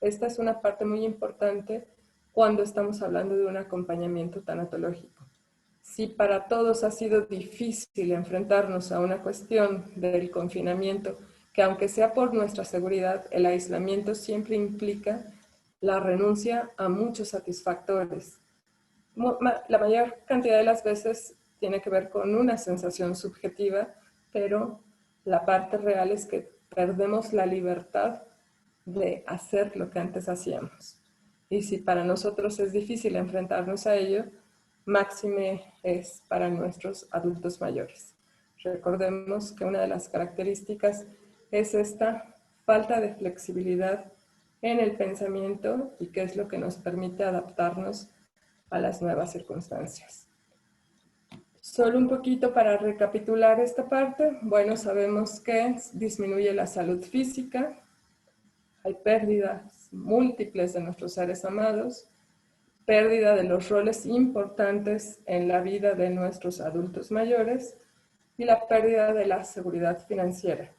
Esta es una parte muy importante cuando estamos hablando de un acompañamiento tanatológico. Si para todos ha sido difícil enfrentarnos a una cuestión del confinamiento, que aunque sea por nuestra seguridad, el aislamiento siempre implica la renuncia a muchos satisfactores. La mayor cantidad de las veces tiene que ver con una sensación subjetiva, pero la parte real es que perdemos la libertad de hacer lo que antes hacíamos. Y si para nosotros es difícil enfrentarnos a ello, máxime es para nuestros adultos mayores. Recordemos que una de las características es esta falta de flexibilidad en el pensamiento y que es lo que nos permite adaptarnos a las nuevas circunstancias. Solo un poquito para recapitular esta parte. Bueno, sabemos que disminuye la salud física, Hay pérdidas múltiples de nuestros seres amados, pérdida de los roles importantes en la vida de nuestros adultos mayores y la pérdida de la seguridad financiera.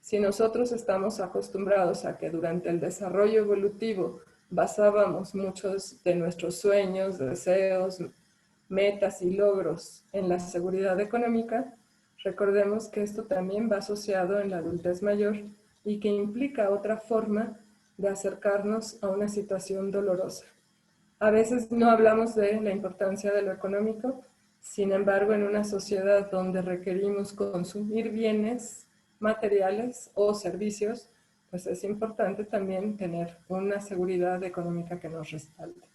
Si nosotros estamos acostumbrados a que durante el desarrollo evolutivo basábamos muchos de nuestros sueños, deseos, metas y logros en la seguridad económica, recordemos que esto también va asociado en la adultez mayor y que implica otra forma de acercarnos a una situación dolorosa. A veces no hablamos de la importancia de lo económico, sin embargo, en una sociedad donde requerimos consumir bienes materiales o servicios, pues es importante también tener una seguridad económica que nos respalde.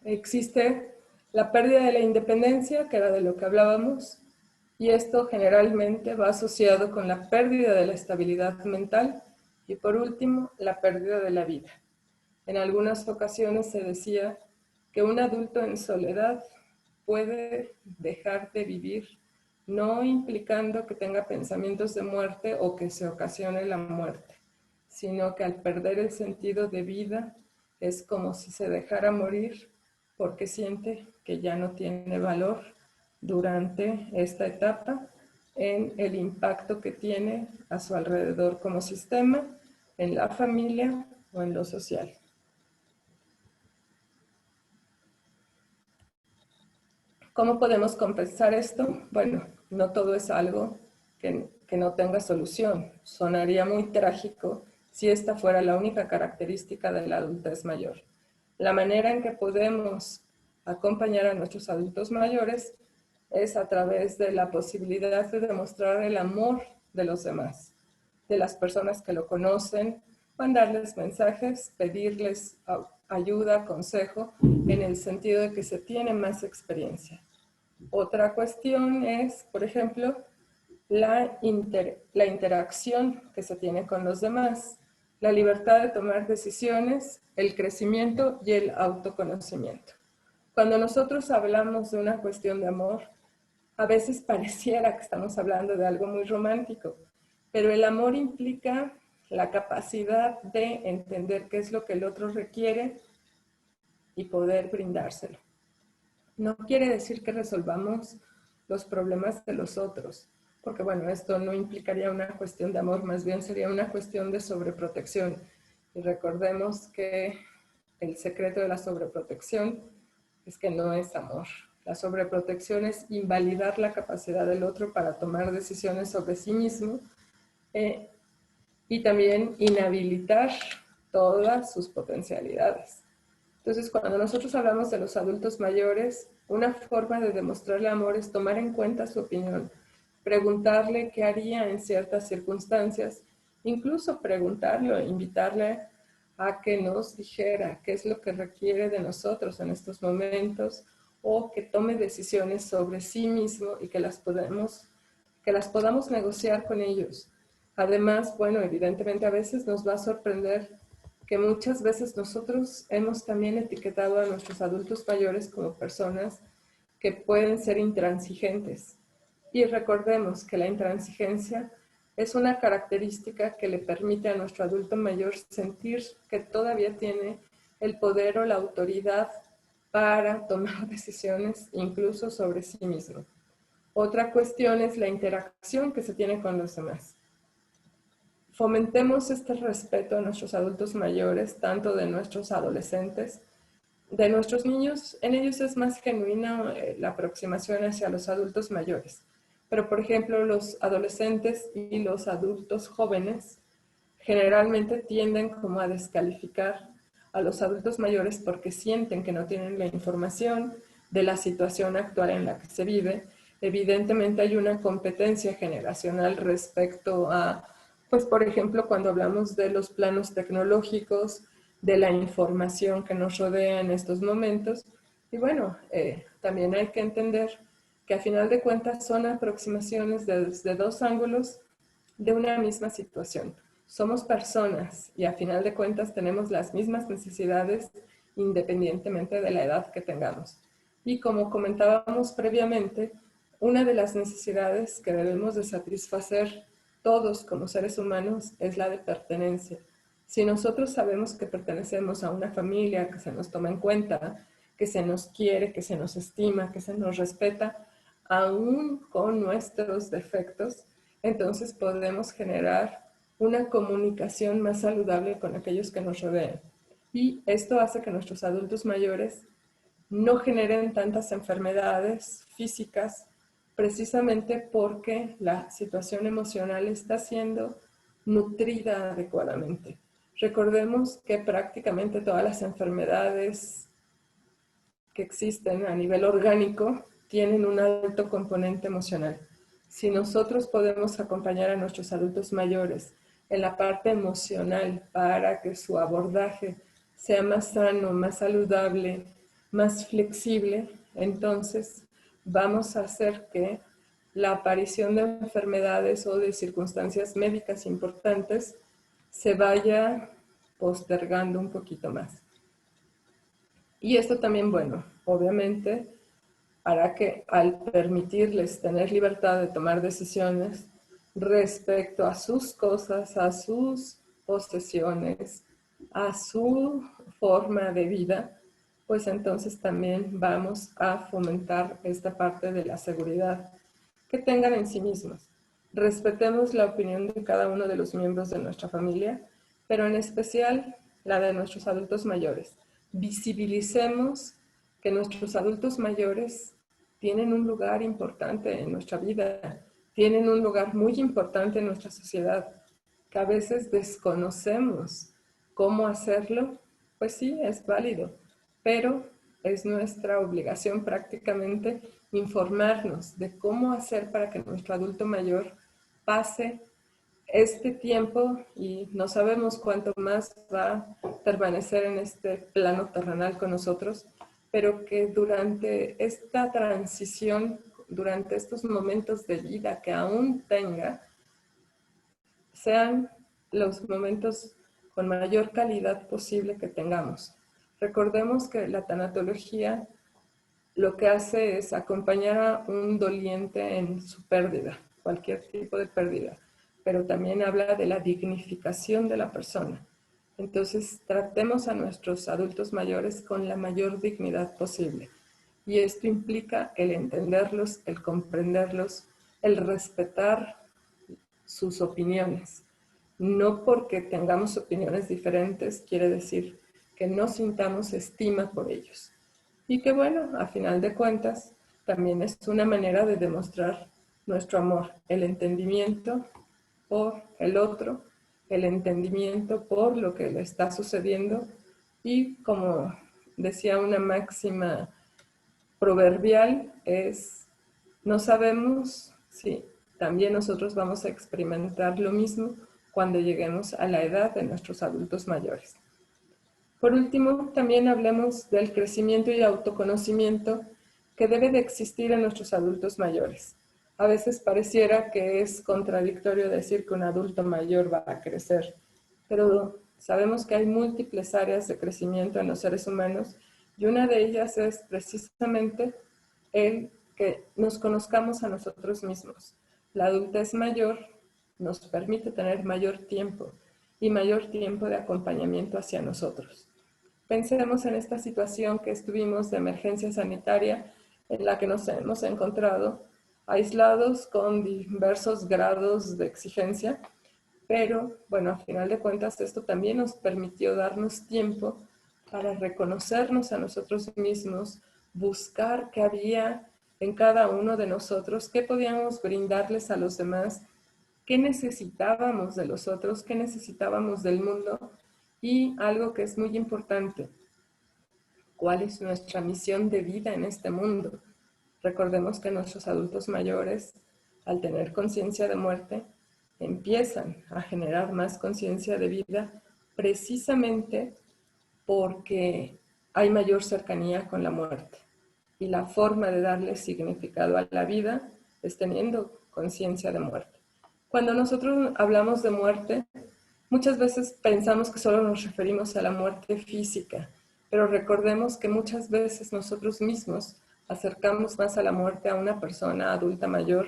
Existe la pérdida de la independencia, que era de lo que hablábamos, y esto generalmente va asociado con la pérdida de la estabilidad mental y, por último, la pérdida de la vida. En algunas ocasiones se decía que un adulto en soledad puede dejar de vivir, no implicando que tenga pensamientos de muerte o que se ocasione la muerte, sino que al perder el sentido de vida es como si se dejara morir porque siente que ya no tiene valor durante esta etapa en el impacto que tiene a su alrededor como sistema, en la familia o en lo social. ¿Cómo podemos compensar esto? Bueno, no todo es algo que no tenga solución. Sonaría muy trágico si esta fuera la única característica de la adultez mayor. La manera en que podemos acompañar a nuestros adultos mayores es a través de la posibilidad de demostrar el amor de los demás, de las personas que lo conocen, mandarles mensajes, pedirles ayuda, consejo, en el sentido de que se tiene más experiencia. Otra cuestión es, por ejemplo, la interacción que se tiene con los demás, la libertad de tomar decisiones, el crecimiento y el autoconocimiento. Cuando nosotros hablamos de una cuestión de amor, a veces pareciera que estamos hablando de algo muy romántico, pero el amor implica la capacidad de entender qué es lo que el otro requiere y poder brindárselo. No quiere decir que resolvamos los problemas de los otros, porque bueno, esto no implicaría una cuestión de amor, más bien sería una cuestión de sobreprotección. Y recordemos que el secreto de la sobreprotección es que no es amor. La sobreprotección es invalidar la capacidad del otro para tomar decisiones sobre sí mismo y también inhabilitar todas sus potencialidades. Entonces, cuando nosotros hablamos de los adultos mayores, una forma de demostrarle amor es tomar en cuenta su opinión, preguntarle qué haría en ciertas circunstancias, incluso preguntarle, invitarle a que nos dijera qué es lo que requiere de nosotros en estos momentos o que tome decisiones sobre sí mismo y que las podamos negociar con ellos. Además, bueno, evidentemente a veces nos va a sorprender que muchas veces nosotros hemos también etiquetado a nuestros adultos mayores como personas que pueden ser intransigentes. Y recordemos que la intransigencia es una característica que le permite a nuestro adulto mayor sentir que todavía tiene el poder o la autoridad para tomar decisiones incluso sobre sí mismo. Otra cuestión es la interacción que se tiene con los demás. Fomentemos este respeto a nuestros adultos mayores, tanto de nuestros adolescentes, de nuestros niños. En ellos es más genuina la aproximación hacia los adultos mayores. Pero, por ejemplo, los adolescentes y los adultos jóvenes generalmente tienden como a descalificar a los adultos mayores porque sienten que no tienen la información de la situación actual en la que se vive. Evidentemente hay una competencia generacional respecto a, pues por ejemplo, cuando hablamos de los planos tecnológicos, de la información que nos rodea en estos momentos. Y bueno, también hay que entender que a final de cuentas son aproximaciones desde dos ángulos de una misma situación. Somos personas y a final de cuentas tenemos las mismas necesidades independientemente de la edad que tengamos. Y como comentábamos previamente, una de las necesidades que debemos de satisfacer todos como seres humanos es la de pertenencia. Si nosotros sabemos que pertenecemos a una familia, que se nos toma en cuenta, que se nos quiere, que se nos estima, que se nos respeta, aún con nuestros defectos, entonces podemos generar una comunicación más saludable con aquellos que nos rodean. Y esto hace que nuestros adultos mayores no generen tantas enfermedades físicas, precisamente porque la situación emocional está siendo nutrida adecuadamente. Recordemos que prácticamente todas las enfermedades que existen a nivel orgánico tienen un alto componente emocional. Si nosotros podemos acompañar a nuestros adultos mayores en la parte emocional para que su abordaje sea más sano, más saludable, más flexible, entonces vamos a hacer que la aparición de enfermedades o de circunstancias médicas importantes se vaya postergando un poquito más. Y esto también, bueno, obviamente hará que al permitirles tener libertad de tomar decisiones respecto a sus cosas, a sus posesiones, a su forma de vida, pues entonces también vamos a fomentar esta parte de la seguridad que tengan en sí mismos. Respetemos la opinión de cada uno de los miembros de nuestra familia, pero en especial la de nuestros adultos mayores. Visibilicemos que nuestros adultos mayores tienen un lugar importante en nuestra vida, tienen un lugar muy importante en nuestra sociedad, que a veces desconocemos cómo hacerlo. Pues sí, es válido, pero es nuestra obligación prácticamente informarnos de cómo hacer para que nuestro adulto mayor pase este tiempo, y no sabemos cuánto más va a permanecer en este plano terrenal con nosotros, pero que durante esta transición, durante estos momentos de vida que aún tenga, sean los momentos con mayor calidad posible que tengamos. Recordemos que la tanatología lo que hace es acompañar a un doliente en su pérdida, cualquier tipo de pérdida, pero también habla de la dignificación de la persona. Entonces, tratemos a nuestros adultos mayores con la mayor dignidad posible. Y esto implica el entenderlos, el comprenderlos, el respetar sus opiniones. No porque tengamos opiniones diferentes quiere decir que no sintamos estima por ellos. Y que bueno, a final de cuentas, también es una manera de demostrar nuestro amor, el entendimiento por el otro, el entendimiento por lo que le está sucediendo, y como decía una máxima proverbial, es: no sabemos si también nosotros vamos a experimentar lo mismo cuando lleguemos a la edad de nuestros adultos mayores. Por último, también hablemos del crecimiento y autoconocimiento que debe de existir en nuestros adultos mayores. A veces pareciera que es contradictorio decir que un adulto mayor va a crecer, pero sabemos que hay múltiples áreas de crecimiento en los seres humanos, y una de ellas es precisamente el que nos conozcamos a nosotros mismos. La adultez mayor nos permite tener mayor tiempo y mayor tiempo de acompañamiento hacia nosotros. Pensemos en esta situación que estuvimos de emergencia sanitaria, en la que nos hemos encontrado aislados con diversos grados de exigencia, pero bueno, a final de cuentas esto también nos permitió darnos tiempo para reconocernos a nosotros mismos, buscar qué había en cada uno de nosotros, qué podíamos brindarles a los demás, qué necesitábamos de los otros, qué necesitábamos del mundo. Y algo que es muy importante: ¿cuál es nuestra misión de vida en este mundo? Recordemos que nuestros adultos mayores, al tener conciencia de muerte, empiezan a generar más conciencia de vida, precisamente porque hay mayor cercanía con la muerte. Y la forma de darle significado a la vida es teniendo conciencia de muerte. Cuando nosotros hablamos de muerte, muchas veces pensamos que solo nos referimos a la muerte física, pero recordemos que muchas veces nosotros mismos acercamos más a la muerte a una persona adulta mayor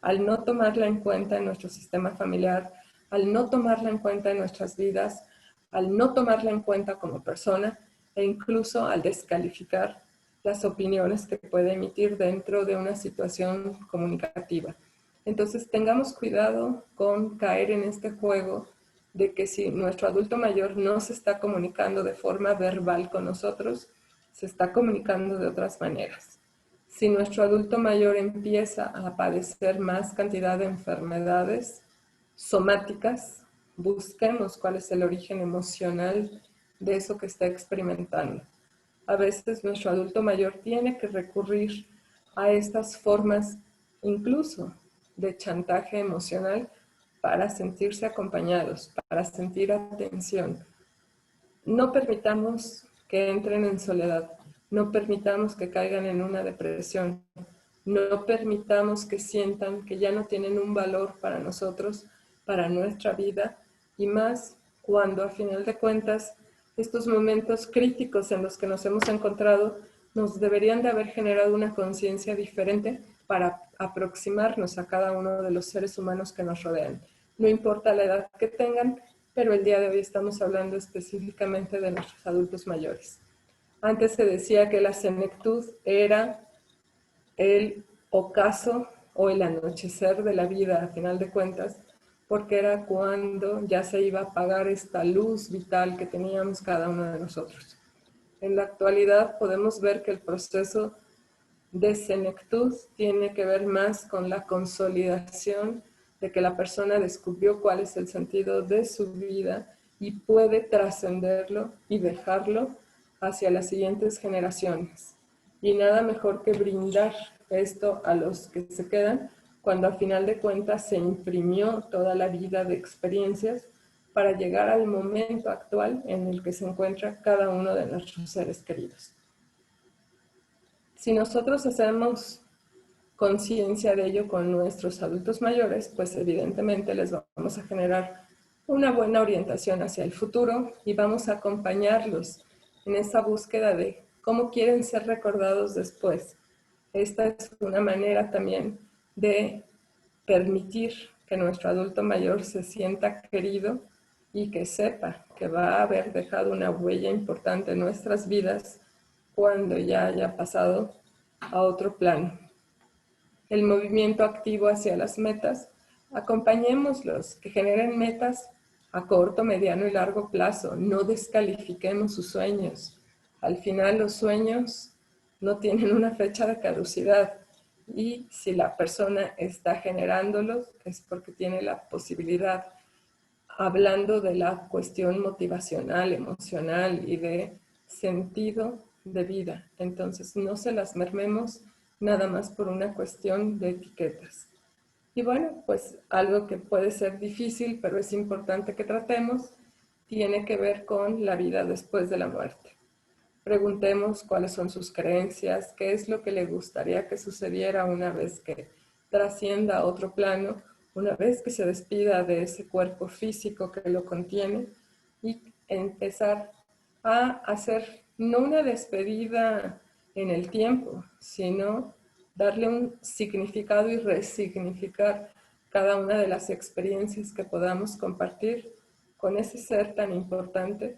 al no tomarla en cuenta en nuestro sistema familiar, al no tomarla en cuenta en nuestras vidas, al no tomarla en cuenta como persona e incluso al descalificar las opiniones que puede emitir dentro de una situación comunicativa. Entonces tengamos cuidado con caer en este juego de que si nuestro adulto mayor no se está comunicando de forma verbal con nosotros, se está comunicando de otras maneras. Si nuestro adulto mayor empieza a padecer más cantidad de enfermedades somáticas, busquemos cuál es el origen emocional de eso que está experimentando. A veces nuestro adulto mayor tiene que recurrir a estas formas incluso de chantaje emocional para sentirse acompañados, para sentir atención. No permitamos que entren en soledad, no permitamos que caigan en una depresión, no permitamos que sientan que ya no tienen un valor para nosotros, para nuestra vida, y más cuando a final de cuentas estos momentos críticos en los que nos hemos encontrado nos deberían de haber generado una conciencia diferente para aproximarnos a cada uno de los seres humanos que nos rodean. No importa la edad que tengan, pero el día de hoy estamos hablando específicamente de nuestros adultos mayores. Antes se decía que la senectud era el ocaso o el anochecer de la vida, a final de cuentas, porque era cuando ya se iba a apagar esta luz vital que teníamos cada uno de nosotros. En la actualidad podemos ver que el proceso de senectud tiene que ver más con la consolidación de que la persona descubrió cuál es el sentido de su vida y puede trascenderlo y dejarlo hacia las siguientes generaciones. Y nada mejor que brindar esto a los que se quedan cuando a final de cuentas se imprimió toda la vida de experiencias para llegar al momento actual en el que se encuentra cada uno de nuestros seres queridos. Si nosotros hacemos conciencia de ello con nuestros adultos mayores, pues evidentemente les vamos a generar una buena orientación hacia el futuro y vamos a acompañarlos en esa búsqueda de cómo quieren ser recordados después. Esta es una manera también de permitir que nuestro adulto mayor se sienta querido y que sepa que va a haber dejado una huella importante en nuestras vidas cuando ya haya pasado a otro plano. El movimiento activo hacia las metas, acompañémoslos, que generen metas a corto, mediano y largo plazo. No descalifiquemos sus sueños. Al final los sueños no tienen una fecha de caducidad y si la persona está generándolos es porque tiene la posibilidad, hablando de la cuestión motivacional, emocional y de sentido de vida. Entonces no se las mermemos nada más por una cuestión de etiquetas. Y bueno, pues algo que puede ser difícil, pero es importante que tratemos, tiene que ver con la vida después de la muerte. Preguntemos cuáles son sus creencias, qué es lo que le gustaría que sucediera una vez que trascienda a otro plano, una vez que se despida de ese cuerpo físico que lo contiene y empezar a hacer no una despedida en el tiempo, sino darle un significado y resignificar cada una de las experiencias que podamos compartir con ese ser tan importante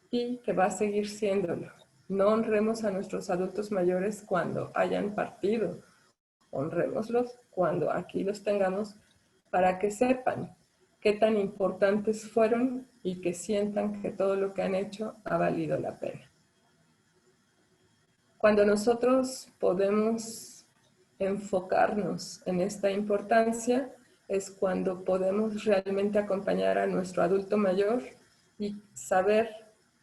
y que va a seguir siéndolo. No honremos a nuestros adultos mayores cuando hayan partido, honrémoslos cuando aquí los tengamos para que sepan qué tan importantes fueron y que sientan que todo lo que han hecho ha valido la pena. Cuando nosotros podemos enfocarnos en esta importancia es cuando podemos realmente acompañar a nuestro adulto mayor y saber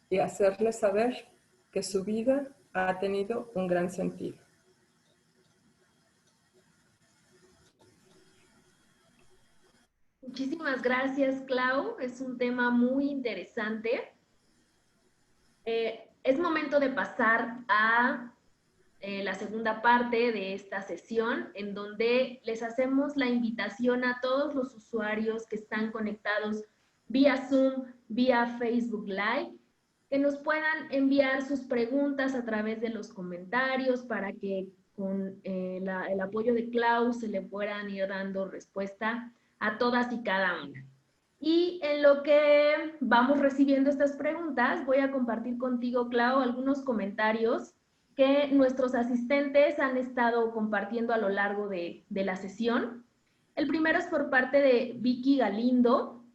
y hacerle saber que su vida ha tenido un gran sentido. Muchísimas gracias, Clau. Es un tema muy interesante. Es momento de pasar a la segunda parte de esta sesión, en donde les hacemos la invitación a todos los usuarios que están conectados vía Zoom, vía Facebook Live, que nos puedan enviar sus preguntas a través de los comentarios para que con el apoyo de Clau se le puedan ir dando respuesta a todas y cada una. Y en lo que vamos recibiendo estas preguntas, voy a compartir contigo, Clau, algunos comentarios que nuestros asistentes han estado compartiendo a lo largo de la sesión. El primero es por parte de Vicky Galindo,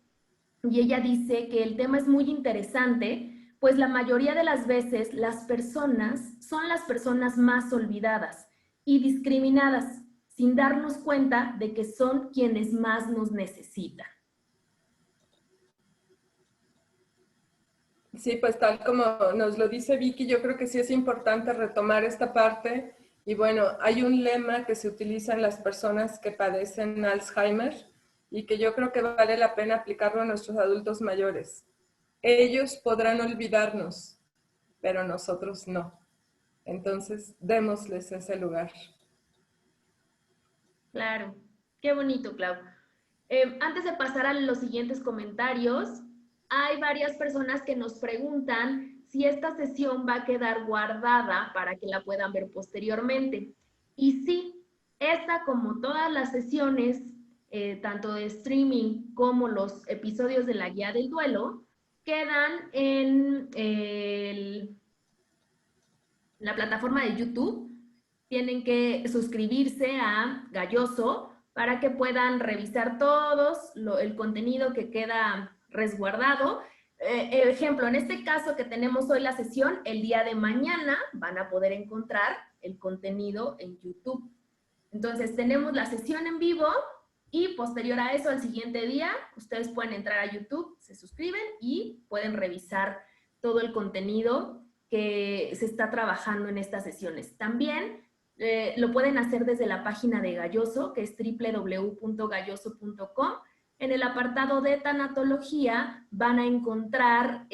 y ella dice que el tema es muy interesante, pues la mayoría de las veces las personas son las personas más olvidadas y discriminadas, sin darnos cuenta de que son quienes más nos necesitan. Sí, pues tal como nos lo dice Vicky, yo creo que sí es importante retomar esta parte. Y bueno, hay un lema que se utiliza en las personas que padecen Alzheimer y que yo creo que vale la pena aplicarlo a nuestros adultos mayores. Ellos podrán olvidarnos, pero nosotros no. Entonces, démosles ese lugar. Claro, qué bonito, Clau. Antes de pasar a los siguientes comentarios, hay varias personas que nos preguntan si esta sesión va a quedar guardada para que la puedan ver posteriormente. Y sí, esta como todas las sesiones, tanto de streaming como los episodios de la guía del duelo, quedan en la plataforma de YouTube. Tienen que suscribirse a Galloso para que puedan revisar todos el contenido que queda resguardado. Ejemplo, en este caso que tenemos hoy la sesión, el día de mañana van a poder encontrar el contenido en YouTube. Entonces tenemos la sesión en vivo y posterior a eso, al siguiente día, ustedes pueden entrar a YouTube, se suscriben y pueden revisar todo el contenido que se está trabajando en estas sesiones. También lo pueden hacer desde la página de Galloso, que es www.galloso.com. En el apartado de tanatología van a encontrar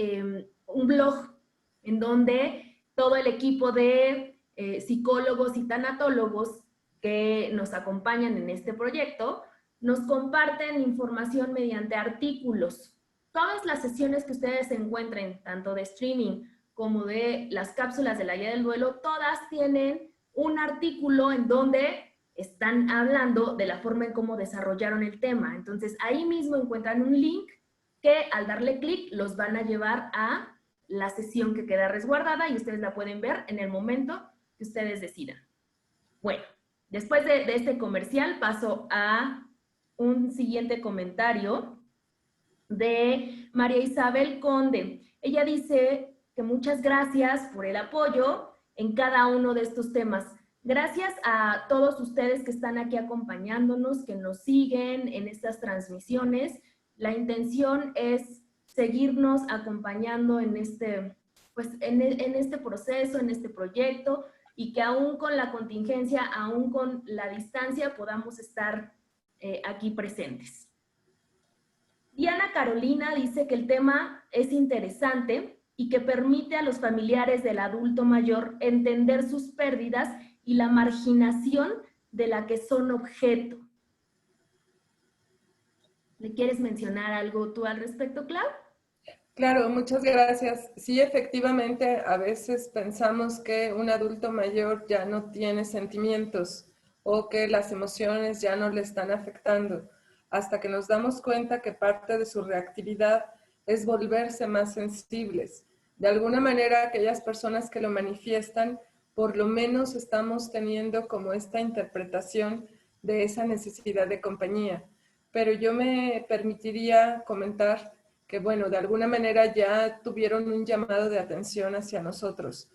un blog en donde todo el equipo de psicólogos y tanatólogos que nos acompañan en este proyecto nos comparten información mediante artículos. Todas las sesiones que ustedes encuentren, tanto de streaming como de las cápsulas de la guía del duelo, todas tienen un artículo en donde están hablando de la forma en cómo desarrollaron el tema. Entonces, ahí mismo encuentran un link que al darle clic los van a llevar a la sesión que queda resguardada y ustedes la pueden ver en el momento que ustedes decidan. Bueno, después de este comercial paso a un siguiente comentario de María Isabel Conde. Ella dice que muchas gracias por el apoyo en cada uno de estos temas. Gracias a todos ustedes que están aquí acompañándonos, que nos siguen en estas transmisiones. La intención es seguirnos acompañando en este, pues, en este proceso, en este proyecto, y que aún con la contingencia, aún con la distancia, podamos estar aquí presentes. Diana Carolina dice que el tema es interesante y que permite a los familiares del adulto mayor entender sus pérdidas y la marginación de la que son objeto. ¿Le quieres mencionar algo tú al respecto, Clau? Claro, muchas gracias. Sí, efectivamente, a veces pensamos que un adulto mayor ya no tiene sentimientos o que las emociones ya no le están afectando, hasta que nos damos cuenta que parte de su reactividad es volverse más sensibles. De alguna manera, aquellas personas que lo manifiestan, por lo menos estamos teniendo como esta interpretación de esa necesidad de compañía. Pero yo me permitiría comentar que, bueno, de alguna manera ya tuvieron un llamado de atención hacia nosotros.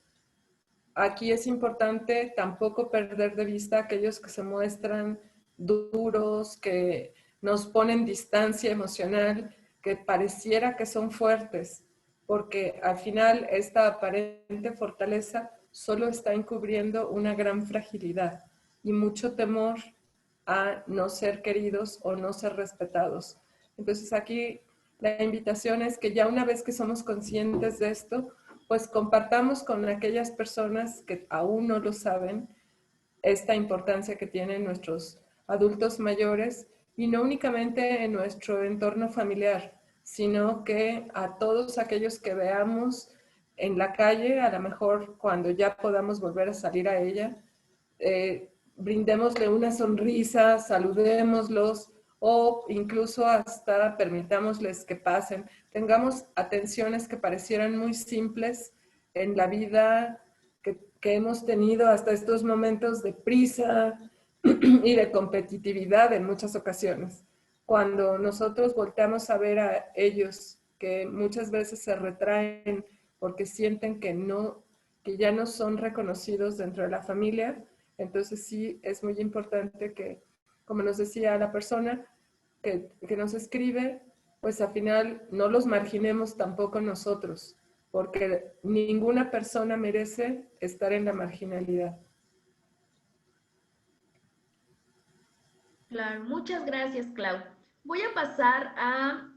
Aquí es importante tampoco perder de vista a aquellos que se muestran duros, que nos ponen distancia emocional, que pareciera que son fuertes, porque al final esta aparente fortaleza solo está encubriendo una gran fragilidad y mucho temor a no ser queridos o no ser respetados. Entonces aquí la invitación es que ya una vez que somos conscientes de esto, pues compartamos con aquellas personas que aún no lo saben esta importancia que tienen nuestros adultos mayores y no únicamente en nuestro entorno familiar, sino que a todos aquellos que veamos en la calle, a lo mejor cuando ya podamos volver a salir a ella, brindémosle una sonrisa, saludémoslos o incluso hasta permitámosles que pasen. Tengamos atenciones que parecieran muy simples en la vida que hemos tenido hasta estos momentos de prisa y de competitividad en muchas ocasiones. Cuando nosotros volteamos a ver a ellos que muchas veces se retraen porque sienten que ya no son reconocidos dentro de la familia, entonces sí es muy importante que, como nos decía la persona que nos escribe, pues al final no los marginemos tampoco nosotros, porque ninguna persona merece estar en la marginalidad. Claro, muchas gracias, Clau. Voy a pasar a,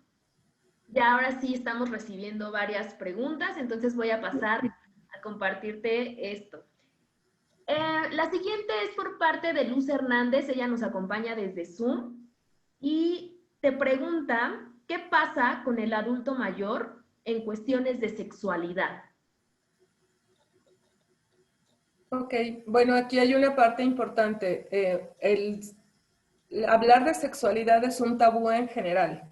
ya ahora sí estamos recibiendo varias preguntas, entonces voy a pasar a compartirte esto. La siguiente es por parte de Luz Hernández, ella nos acompaña desde Zoom y te pregunta, ¿qué pasa con el adulto mayor en cuestiones de sexualidad? Ok, bueno, aquí hay una parte importante. Hablar de sexualidad es un tabú en general,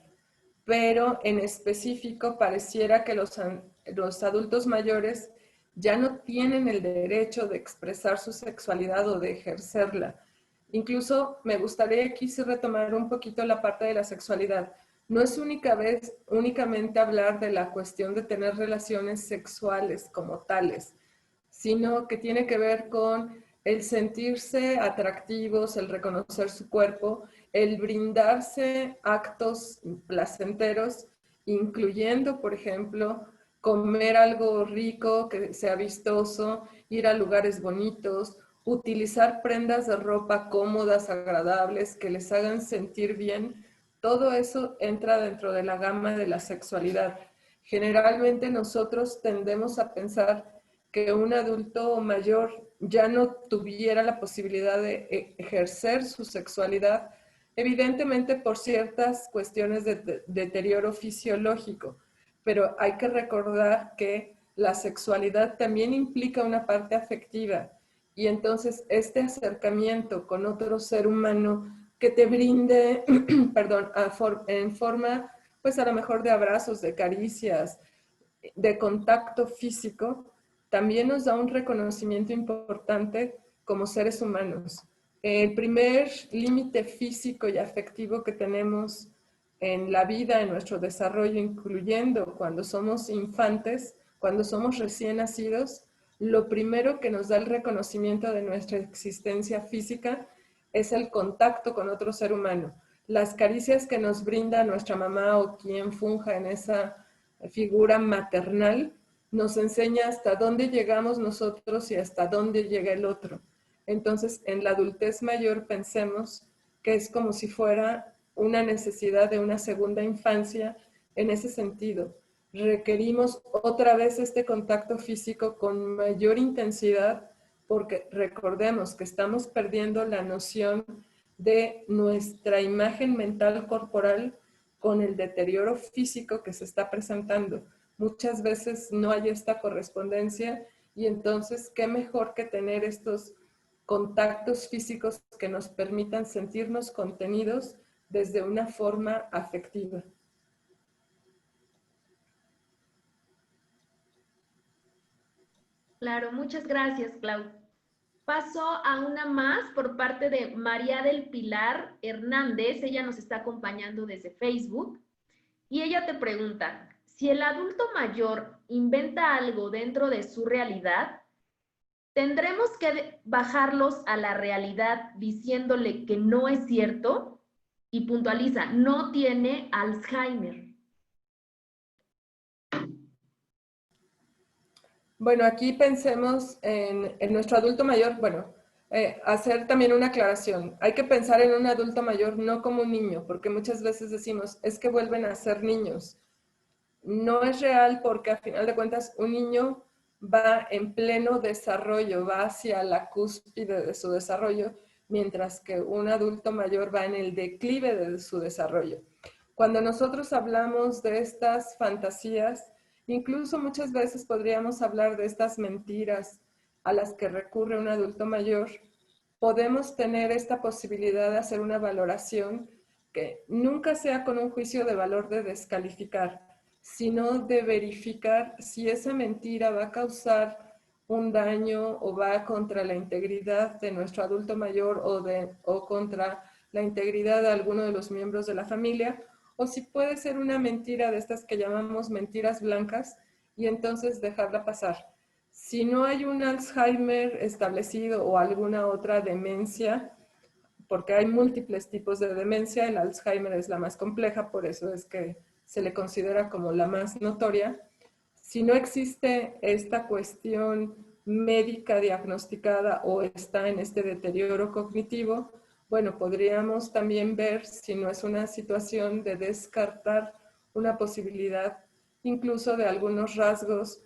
pero en específico pareciera que los adultos mayores ya no tienen el derecho de expresar su sexualidad o de ejercerla. Incluso me gustaría aquí sí retomar un poquito la parte de la sexualidad. No es únicamente hablar de la cuestión de tener relaciones sexuales como tales, sino que tiene que ver con el sentirse atractivos, el reconocer su cuerpo, el brindarse actos placenteros, incluyendo, por ejemplo, comer algo rico, que sea vistoso, ir a lugares bonitos, utilizar prendas de ropa cómodas, agradables, que les hagan sentir bien. Todo eso entra dentro de la gama de la sexualidad. Generalmente nosotros tendemos a pensar que un adulto mayor ya no tuviera la posibilidad de ejercer su sexualidad, evidentemente por ciertas cuestiones de deterioro fisiológico, pero hay que recordar que la sexualidad también implica una parte afectiva y entonces este acercamiento con otro ser humano que te brinde, perdón, en forma, pues a lo mejor de abrazos, de caricias, de contacto físico, también nos da un reconocimiento importante como seres humanos. El primer límite físico y afectivo que tenemos en la vida, en nuestro desarrollo, incluyendo cuando somos infantes, cuando somos recién nacidos, lo primero que nos da el reconocimiento de nuestra existencia física es el contacto con otro ser humano. Las caricias que nos brinda nuestra mamá o quien funja en esa figura maternal nos enseña hasta dónde llegamos nosotros y hasta dónde llega el otro. Entonces, en la adultez mayor pensemos que es como si fuera una necesidad de una segunda infancia en ese sentido. Requerimos otra vez este contacto físico con mayor intensidad porque recordemos que estamos perdiendo la noción de nuestra imagen mental corporal con el deterioro físico que se está presentando. Muchas veces no hay esta correspondencia y entonces qué mejor que tener estos contactos físicos que nos permitan sentirnos contenidos desde una forma afectiva. Claro, muchas gracias, Clau. Paso a una más por parte de María del Pilar Hernández. Ella nos está acompañando desde Facebook y ella te pregunta, si el adulto mayor inventa algo dentro de su realidad, ¿tendremos que bajarlos a la realidad diciéndole que no es cierto? Y puntualiza, no tiene Alzheimer. Bueno, aquí pensemos en nuestro adulto mayor. Bueno, hacer también una aclaración. Hay que pensar en un adulto mayor no como un niño, porque muchas veces decimos, es que vuelven a ser niños. No es real porque a final de cuentas un niño va en pleno desarrollo, va hacia la cúspide de su desarrollo, mientras que un adulto mayor va en el declive de su desarrollo. Cuando nosotros hablamos de estas fantasías, incluso muchas veces podríamos hablar de estas mentiras a las que recurre un adulto mayor, podemos tener esta posibilidad de hacer una valoración que nunca sea con un juicio de valor de descalificar, sino de verificar si esa mentira va a causar un daño o va contra la integridad de nuestro adulto mayor o contra la integridad de alguno de los miembros de la familia, o si puede ser una mentira de estas que llamamos mentiras blancas y entonces dejarla pasar. Si no hay un Alzheimer establecido o alguna otra demencia, porque hay múltiples tipos de demencia, el Alzheimer es la más compleja, por eso es que se le considera como la más notoria. Si no existe esta cuestión médica diagnosticada o está en este deterioro cognitivo, bueno, podríamos también ver si no es una situación de descartar una posibilidad incluso de algunos rasgos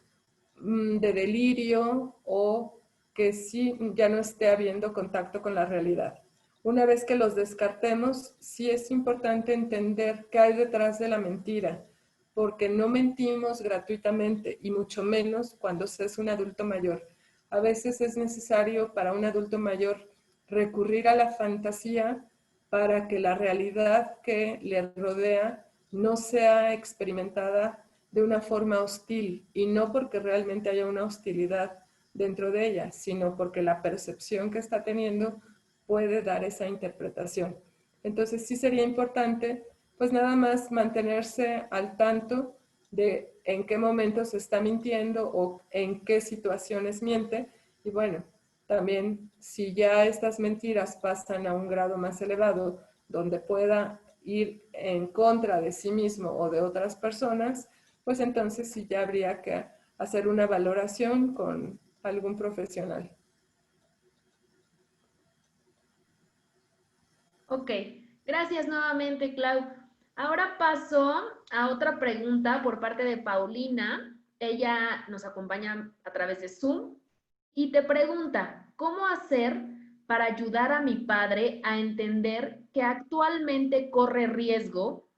de delirio o que sí ya no esté habiendo contacto con la realidad. Una vez que los descartemos, sí es importante entender qué hay detrás de la mentira, porque no mentimos gratuitamente y mucho menos cuando se es un adulto mayor. A veces es necesario para un adulto mayor recurrir a la fantasía para que la realidad que le rodea no sea experimentada de una forma hostil, y no porque realmente haya una hostilidad dentro de ella, sino porque la percepción que está teniendo puede dar esa interpretación. Entonces sí sería importante pues nada más mantenerse al tanto de en qué momentos se está mintiendo o en qué situaciones miente. Y bueno, también si ya estas mentiras pasan a un grado más elevado donde pueda ir en contra de sí mismo o de otras personas, pues entonces sí ya habría que hacer una valoración con algún profesional. Ok, gracias nuevamente, Clau. Ahora paso a otra pregunta por parte de Paulina. Ella nos acompaña a través de Zoom y te pregunta, ¿cómo hacer para ayudar a mi padre a entender que actualmente corre riesgo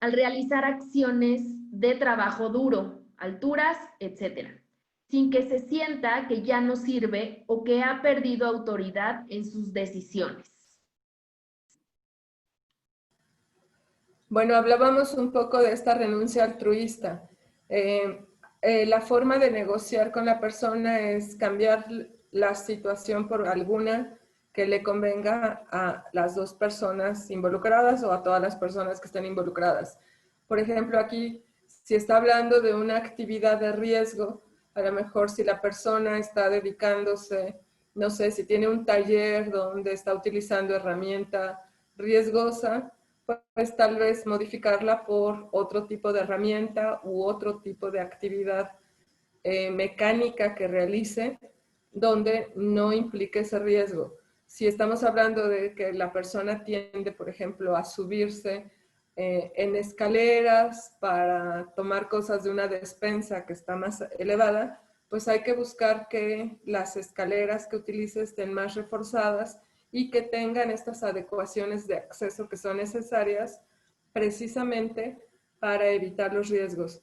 al realizar acciones de trabajo duro, alturas, etcétera, sin que se sienta que ya no sirve o que ha perdido autoridad en sus decisiones? Bueno, hablábamos un poco de esta renuncia altruista. La forma de negociar con la persona es cambiar la situación por alguna que le convenga a las dos personas involucradas o a todas las personas que estén involucradas. Por ejemplo, aquí, si está hablando de una actividad de riesgo, a lo mejor si la persona está dedicándose, no sé, si tiene un taller donde está utilizando herramienta riesgosa, pues tal vez modificarla por otro tipo de herramienta u otro tipo de actividad mecánica que realice donde no implique ese riesgo. Si estamos hablando de que la persona tiende, por ejemplo, a subirse en escaleras para tomar cosas de una despensa que está más elevada, pues hay que buscar que las escaleras que utilice estén más reforzadas y que tengan estas adecuaciones de acceso que son necesarias precisamente para evitar los riesgos.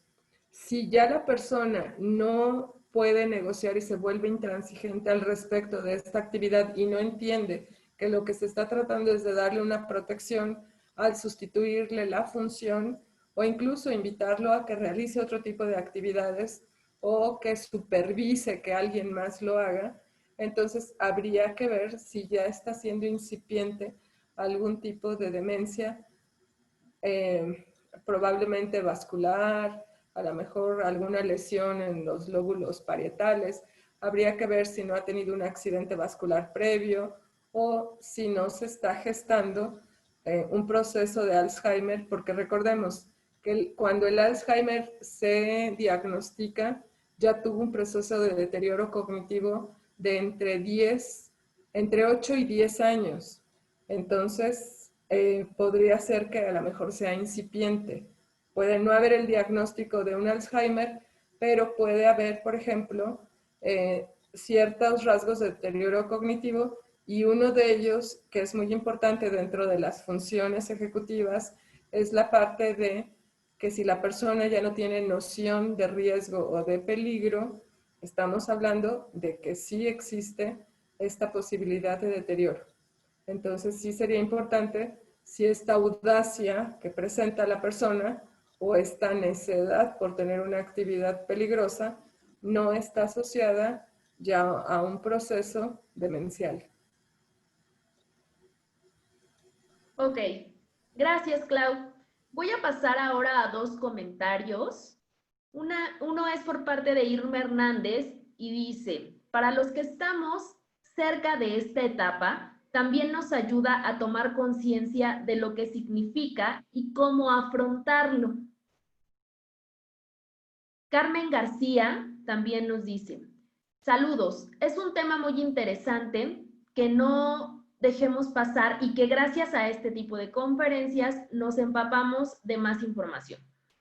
Si ya la persona no puede negociar y se vuelve intransigente al respecto de esta actividad y no entiende que lo que se está tratando es de darle una protección al sustituirle la función o incluso invitarlo a que realice otro tipo de actividades o que supervise que alguien más lo haga, entonces habría que ver si ya está siendo incipiente algún tipo de demencia, probablemente vascular, a lo mejor alguna lesión en los lóbulos parietales. Habría que ver si no ha tenido un accidente vascular previo o si no se está gestando un proceso de Alzheimer, porque recordemos que cuando el Alzheimer se diagnostica, ya tuvo un proceso de deterioro cognitivo de entre 8 y 10 años. Entonces, podría ser que a lo mejor sea incipiente. Puede no haber el diagnóstico de un Alzheimer, pero puede haber, por ejemplo, ciertos rasgos de deterioro cognitivo, y uno de ellos, que es muy importante dentro de las funciones ejecutivas, es la parte de que si la persona ya no tiene noción de riesgo o de peligro, estamos hablando de que sí existe esta posibilidad de deterioro. Entonces sí sería importante si esta audacia que presenta la persona o esta necedad por tener una actividad peligrosa no está asociada ya a un proceso demencial. Ok, gracias, Clau. Voy a pasar ahora a dos comentarios. Uno es por parte de Irma Hernández y dice, para los que estamos cerca de esta etapa, también nos ayuda a tomar conciencia de lo que significa y cómo afrontarlo. Carmen García también nos dice, saludos, es un tema muy interesante que no dejemos pasar y que gracias a este tipo de conferencias nos empapamos de más información.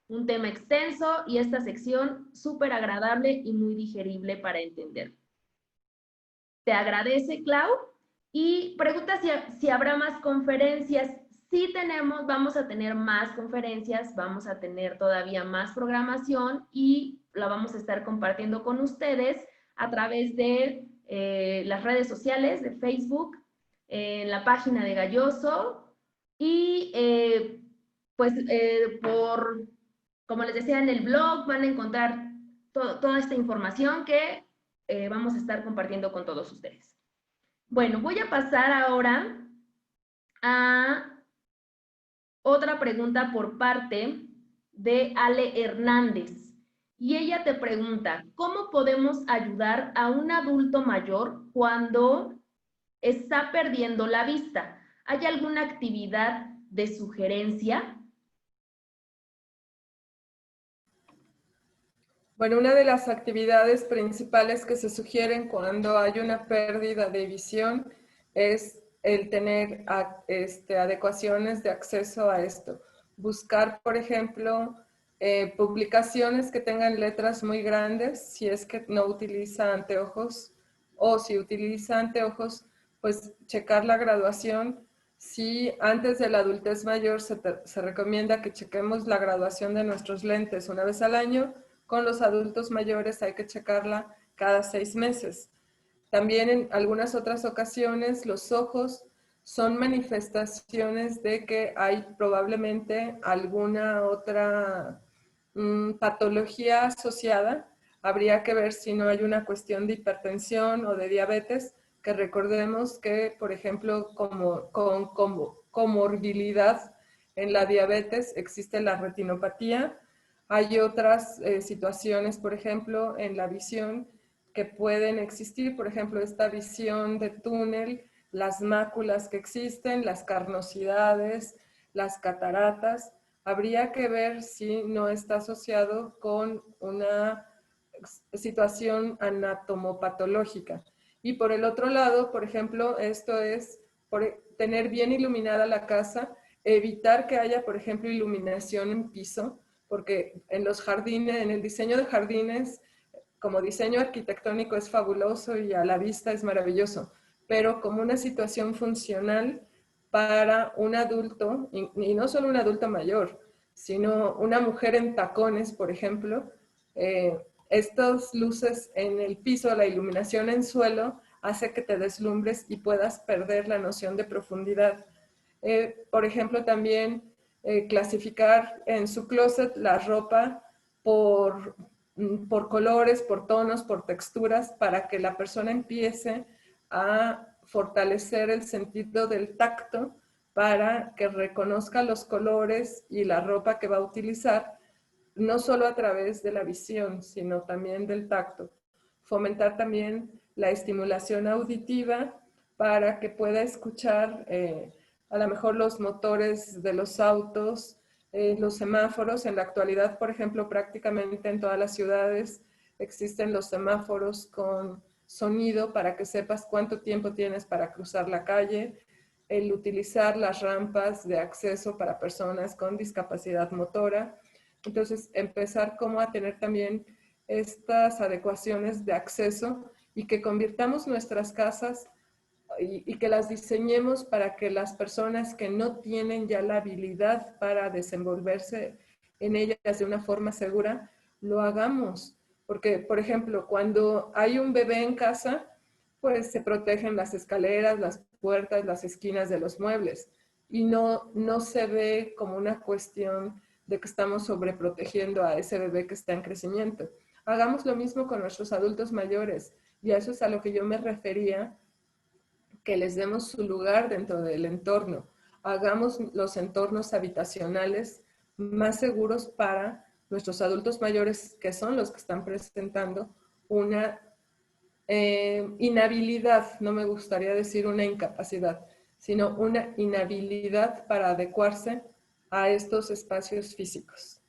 Un tema extenso y esta sección súper agradable y muy digerible para entender. Te agradece, Clau. Y pregunta si habrá más conferencias. Sí tenemos, vamos a tener más conferencias, vamos a tener todavía más programación y la vamos a estar compartiendo con ustedes a través de las redes sociales, de Facebook, en la página de Galloso y como les decía, en el blog van a encontrar toda esta información que vamos a estar compartiendo con todos ustedes. Bueno, voy a pasar ahora a otra pregunta por parte de Ale Hernández. Y ella te pregunta, ¿cómo podemos ayudar a un adulto mayor cuando está perdiendo la vista? ¿Hay alguna actividad de sugerencia? Bueno, una de las actividades principales que se sugieren cuando hay una pérdida de visión es el tener adecuaciones de acceso a esto. Buscar, por ejemplo, publicaciones que tengan letras muy grandes, si es que no utiliza anteojos, o si utiliza anteojos, pues checar la graduación. Si antes de la adultez mayor se recomienda que chequemos la graduación de nuestros lentes una vez al año, con los adultos mayores hay que checarla cada 6 meses. También en algunas otras ocasiones los ojos son manifestaciones de que hay probablemente alguna otra patología asociada. Habría que ver si no hay una cuestión de hipertensión o de diabetes, que recordemos que, por ejemplo, con comorbilidad en la diabetes existe la retinopatía. Hay otras situaciones, por ejemplo, en la visión que pueden existir, por ejemplo, esta visión de túnel, las máculas que existen, las carnosidades, las cataratas. Habría que ver si no está asociado con una situación anatomopatológica. Y por el otro lado, por ejemplo, esto es tener bien iluminada la casa, evitar que haya, por ejemplo, iluminación en piso, porque en los jardines, en el diseño de jardines, como diseño arquitectónico es fabuloso y a la vista es maravilloso, pero como una situación funcional para un adulto, y no solo un adulto mayor, sino una mujer en tacones, por ejemplo, estas luces en el piso, la iluminación en suelo, hace que te deslumbres y puedas perder la noción de profundidad. Por ejemplo, también clasificar en su closet la ropa por colores, por tonos, por texturas, para que la persona empiece a fortalecer el sentido del tacto para que reconozca los colores y la ropa que va a utilizar, no solo a través de la visión, sino también del tacto. Fomentar también la estimulación auditiva para que pueda escuchar a lo mejor los motores de los autos, los semáforos. En la actualidad, por ejemplo, prácticamente en todas las ciudades existen los semáforos con sonido para que sepas cuánto tiempo tienes para cruzar la calle, el utilizar las rampas de acceso para personas con discapacidad motora. Entonces, empezar como a tener también estas adecuaciones de acceso y que convirtamos nuestras casas y que las diseñemos para que las personas que no tienen ya la habilidad para desenvolverse en ellas de una forma segura, lo hagamos. Porque, por ejemplo, cuando hay un bebé en casa, pues se protegen las escaleras, las puertas, las esquinas de los muebles y no se ve como una cuestión de que estamos sobreprotegiendo a ese bebé que está en crecimiento. Hagamos lo mismo con nuestros adultos mayores y a eso es a lo que yo me refería, que les demos su lugar dentro del entorno. Hagamos los entornos habitacionales más seguros para nuestros adultos mayores, que son los que están presentando una inhabilidad, no me gustaría decir una incapacidad, sino una inhabilidad para adecuarse a estos espacios físicos.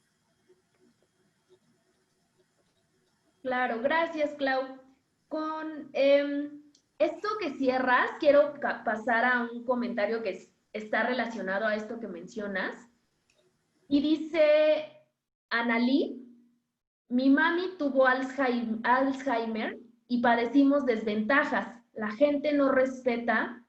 Claro, gracias, Clau. Con esto que cierras, quiero pasar a un comentario que está relacionado a esto que mencionas. Y dice Analí, mi mami tuvo Alzheimer y padecimos desventajas. La gente no respeta,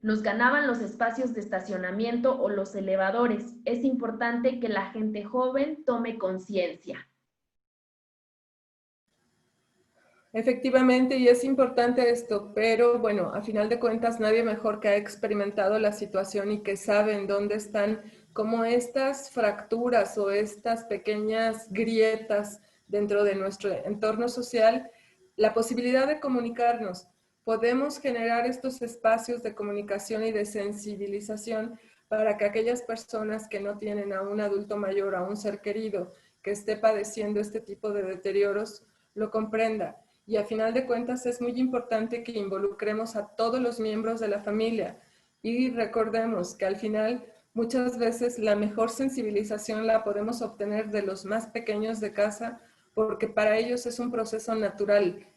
nos ganaban los espacios de estacionamiento o los elevadores. Es importante que la gente joven tome conciencia. Efectivamente, y es importante esto, pero bueno, a final de cuentas nadie mejor que ha experimentado la situación y que sabe en dónde están como estas fracturas o estas pequeñas grietas dentro de nuestro entorno social, la posibilidad de comunicarnos. Podemos generar estos espacios de comunicación y de sensibilización para que aquellas personas que no tienen a un adulto mayor, a un ser querido que esté padeciendo este tipo de deterioros, lo comprenda. Y a final de cuentas es muy importante que involucremos a todos los miembros de la familia y recordemos que al final muchas veces la mejor sensibilización la podemos obtener de los más pequeños de casa porque para ellos es un proceso natural.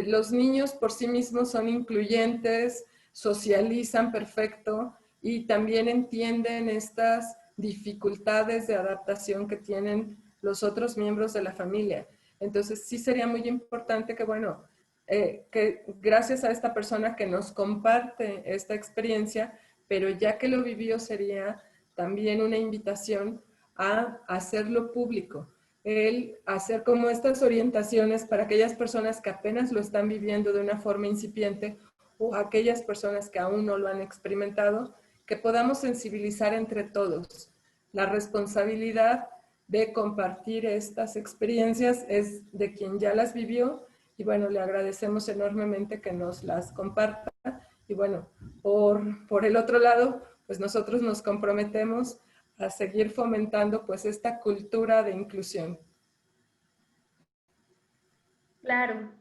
Los niños por sí mismos son incluyentes, socializan perfecto y también entienden estas dificultades de adaptación que tienen los otros miembros de la familia. Entonces sí sería muy importante que, bueno, que gracias a esta persona que nos comparte esta experiencia, pero ya que lo vivió sería también una invitación a hacerlo público, el hacer como estas orientaciones para aquellas personas que apenas lo están viviendo de una forma incipiente o aquellas personas que aún no lo han experimentado, que podamos sensibilizar entre todos. La responsabilidad de compartir estas experiencias es de quien ya las vivió y bueno, le agradecemos enormemente que nos las comparta y bueno, por el otro lado, pues nosotros nos comprometemos a seguir fomentando pues esta cultura de inclusión. Claro.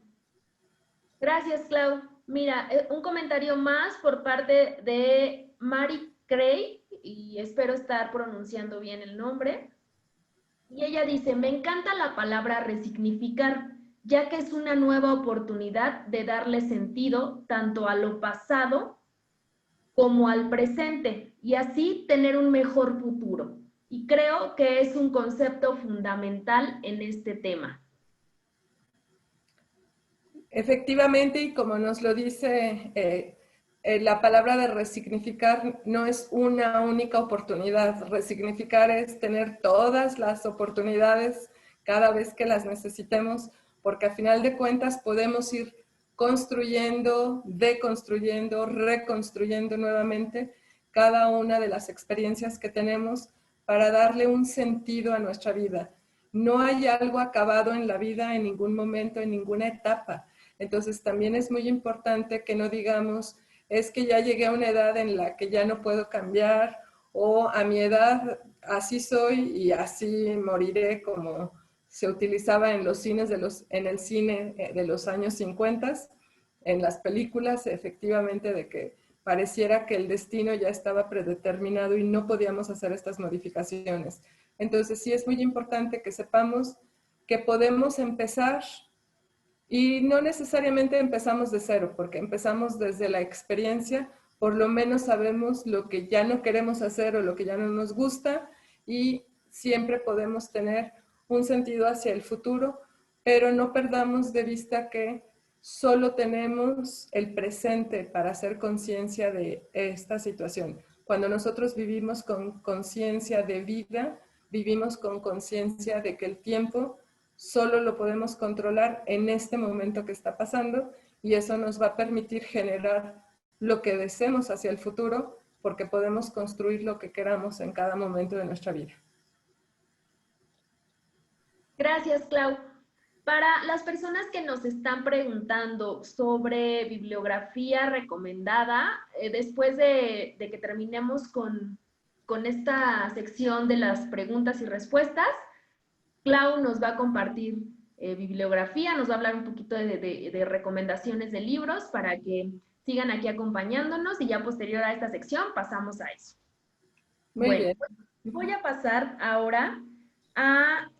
Gracias, Clau. Mira, un comentario más por parte de Mary Cray, y espero estar pronunciando bien el nombre. Y ella dice, me encanta la palabra resignificar, ya que es una nueva oportunidad de darle sentido tanto a lo pasado como al presente y así tener un mejor futuro. Y creo que es un concepto fundamental en este tema. Efectivamente, y como nos lo dice la palabra de resignificar, no es una única oportunidad. Resignificar es tener todas las oportunidades cada vez que las necesitemos, porque a final de cuentas podemos ir construyendo, deconstruyendo, reconstruyendo nuevamente cada una de las experiencias que tenemos para darle un sentido a nuestra vida. No hay algo acabado en la vida en ningún momento, en ninguna etapa. Entonces también es muy importante que no digamos, es que ya llegué a una edad en la que ya no puedo cambiar o a mi edad así soy y así moriré, como se utilizaba en los cines en el cine de los años 50, en las películas, efectivamente, de que pareciera que el destino ya estaba predeterminado y no podíamos hacer estas modificaciones. Entonces sí es muy importante que sepamos que podemos empezar y no necesariamente empezamos de cero, porque empezamos desde la experiencia, por lo menos sabemos lo que ya no queremos hacer o lo que ya no nos gusta y siempre podemos tener un sentido hacia el futuro, pero no perdamos de vista que solo tenemos el presente para hacer conciencia de esta situación. Cuando nosotros vivimos con conciencia de vida, vivimos con conciencia de que el tiempo solo lo podemos controlar en este momento que está pasando y eso nos va a permitir generar lo que deseemos hacia el futuro, porque podemos construir lo que queramos en cada momento de nuestra vida. Gracias, Clau. Para las personas que nos están preguntando sobre bibliografía recomendada, después de que terminemos con esta sección de las preguntas y respuestas, Clau nos va a compartir bibliografía, nos va a hablar un poquito de recomendaciones de libros para que sigan aquí acompañándonos y ya posterior a esta sección pasamos a eso. Muy bien. Voy a pasar ahora a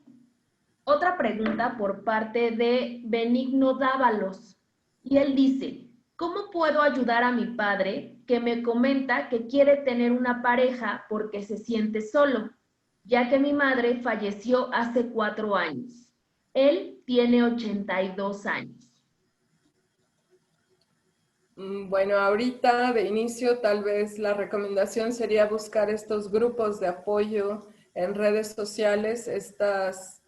otra pregunta por parte de Benigno Dávalos. Y él dice, ¿cómo puedo ayudar a mi padre que me comenta que quiere tener una pareja porque se siente solo, ya que mi madre falleció hace 4 años? Él tiene 82 años. Bueno, ahorita de inicio tal vez la recomendación sería buscar estos grupos de apoyo en redes sociales, estas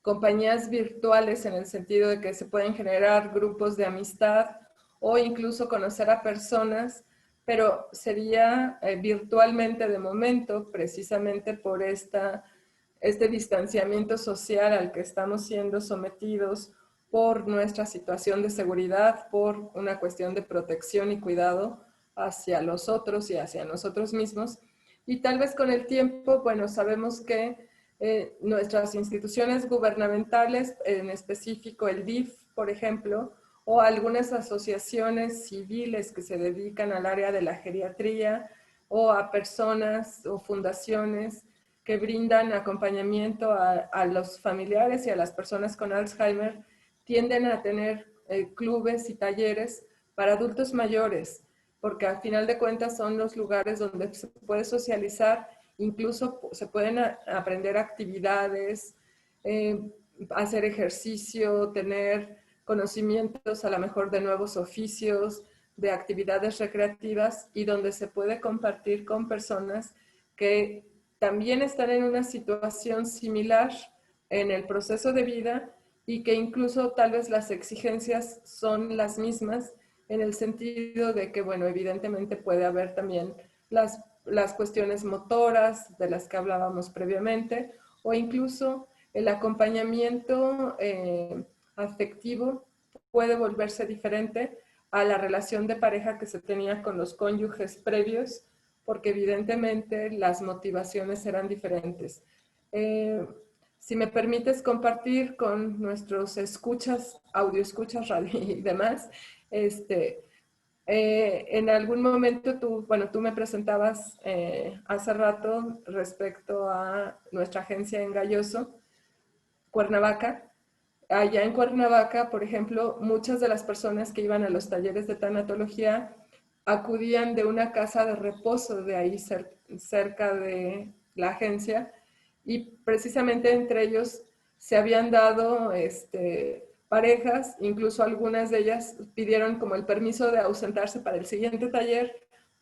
compañías virtuales en el sentido de que se pueden generar grupos de amistad o incluso conocer a personas, pero sería virtualmente de momento, precisamente por este distanciamiento social al que estamos siendo sometidos por nuestra situación de seguridad, por una cuestión de protección y cuidado hacia los otros y hacia nosotros mismos. Y tal vez con el tiempo, bueno, sabemos que nuestras instituciones gubernamentales, en específico el DIF, por ejemplo, o algunas asociaciones civiles que se dedican al área de la geriatría, o a personas o fundaciones que brindan acompañamiento a los familiares y a las personas con Alzheimer, tienden a tener clubes y talleres para adultos mayores, porque al final de cuentas son los lugares donde se puede socializar, incluso se pueden aprender actividades, hacer ejercicio, tener conocimientos a lo mejor de nuevos oficios, de actividades recreativas y donde se puede compartir con personas que también están en una situación similar en el proceso de vida y que incluso tal vez las exigencias son las mismas en el sentido de que, bueno, evidentemente puede haber también las cuestiones motoras de las que hablábamos previamente o incluso el acompañamiento afectivo puede volverse diferente a la relación de pareja que se tenía con los cónyuges previos, porque evidentemente las motivaciones eran diferentes. Si me permites compartir con nuestros escuchas, audio escuchas, radio y demás, en algún momento tú me presentabas hace rato respecto a nuestra agencia en Galloso, Cuernavaca. Allá en Cuernavaca, por ejemplo, muchas de las personas que iban a los talleres de tanatología acudían de una casa de reposo de ahí cerca de la agencia y precisamente entre ellos se habían dado parejas, incluso algunas de ellas pidieron como el permiso de ausentarse para el siguiente taller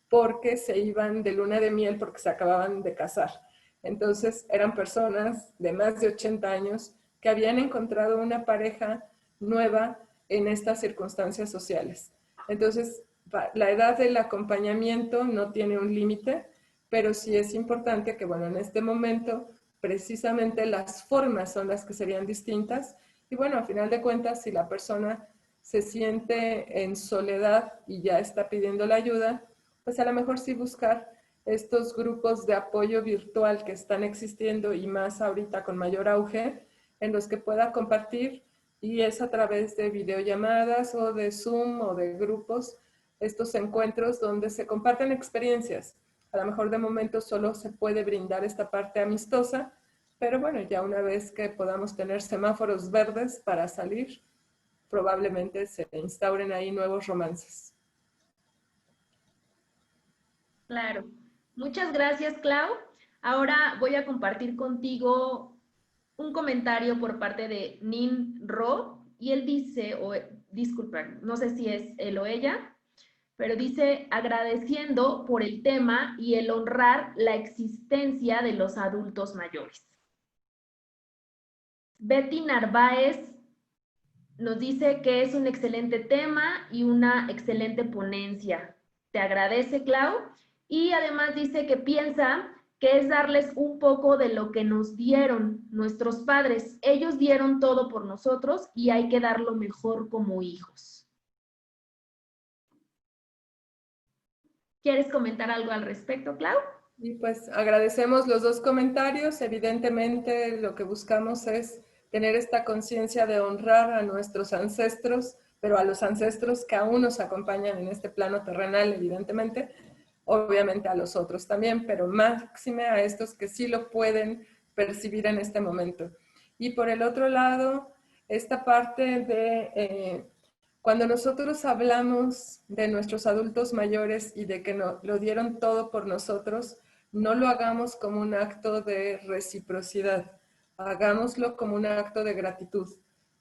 porque se iban de luna de miel porque se acababan de casar. Entonces eran personas de más de 80 años que habían encontrado una pareja nueva en estas circunstancias sociales. Entonces, la edad del acompañamiento no tiene un límite, pero sí es importante que, bueno, en este momento, precisamente las formas son las que serían distintas. Y bueno, a final de cuentas, si la persona se siente en soledad y ya está pidiendo la ayuda, pues a lo mejor sí buscar estos grupos de apoyo virtual que están existiendo y más ahorita con mayor auge, en los que pueda compartir y es a través de videollamadas o de Zoom o de grupos, estos encuentros donde se comparten experiencias. A lo mejor de momento solo se puede brindar esta parte amistosa, pero bueno, ya una vez que podamos tener semáforos verdes para salir, probablemente se instauren ahí nuevos romances. Claro. Muchas gracias, Clau. Ahora voy a compartir contigo un comentario por parte de Nin Ro, y él dice, disculpa, no sé si es él o ella, pero dice, agradeciendo por el tema y el honrar la existencia de los adultos mayores. Betty Narváez nos dice que es un excelente tema y una excelente ponencia. Te agradece, Clau. Y además dice que piensa que es darles un poco de lo que nos dieron nuestros padres. Ellos dieron todo por nosotros y hay que dar lo mejor como hijos. ¿Quieres comentar algo al respecto, Clau? Y pues agradecemos los dos comentarios. Evidentemente lo que buscamos es tener esta conciencia de honrar a nuestros ancestros, pero a los ancestros que aún nos acompañan en este plano terrenal, evidentemente, obviamente a los otros también, pero máxime a estos que sí lo pueden percibir en este momento. Y por el otro lado, esta parte de cuando nosotros hablamos de nuestros adultos mayores y de que lo dieron todo por nosotros, no lo hagamos como un acto de reciprocidad, hagámoslo como un acto de gratitud.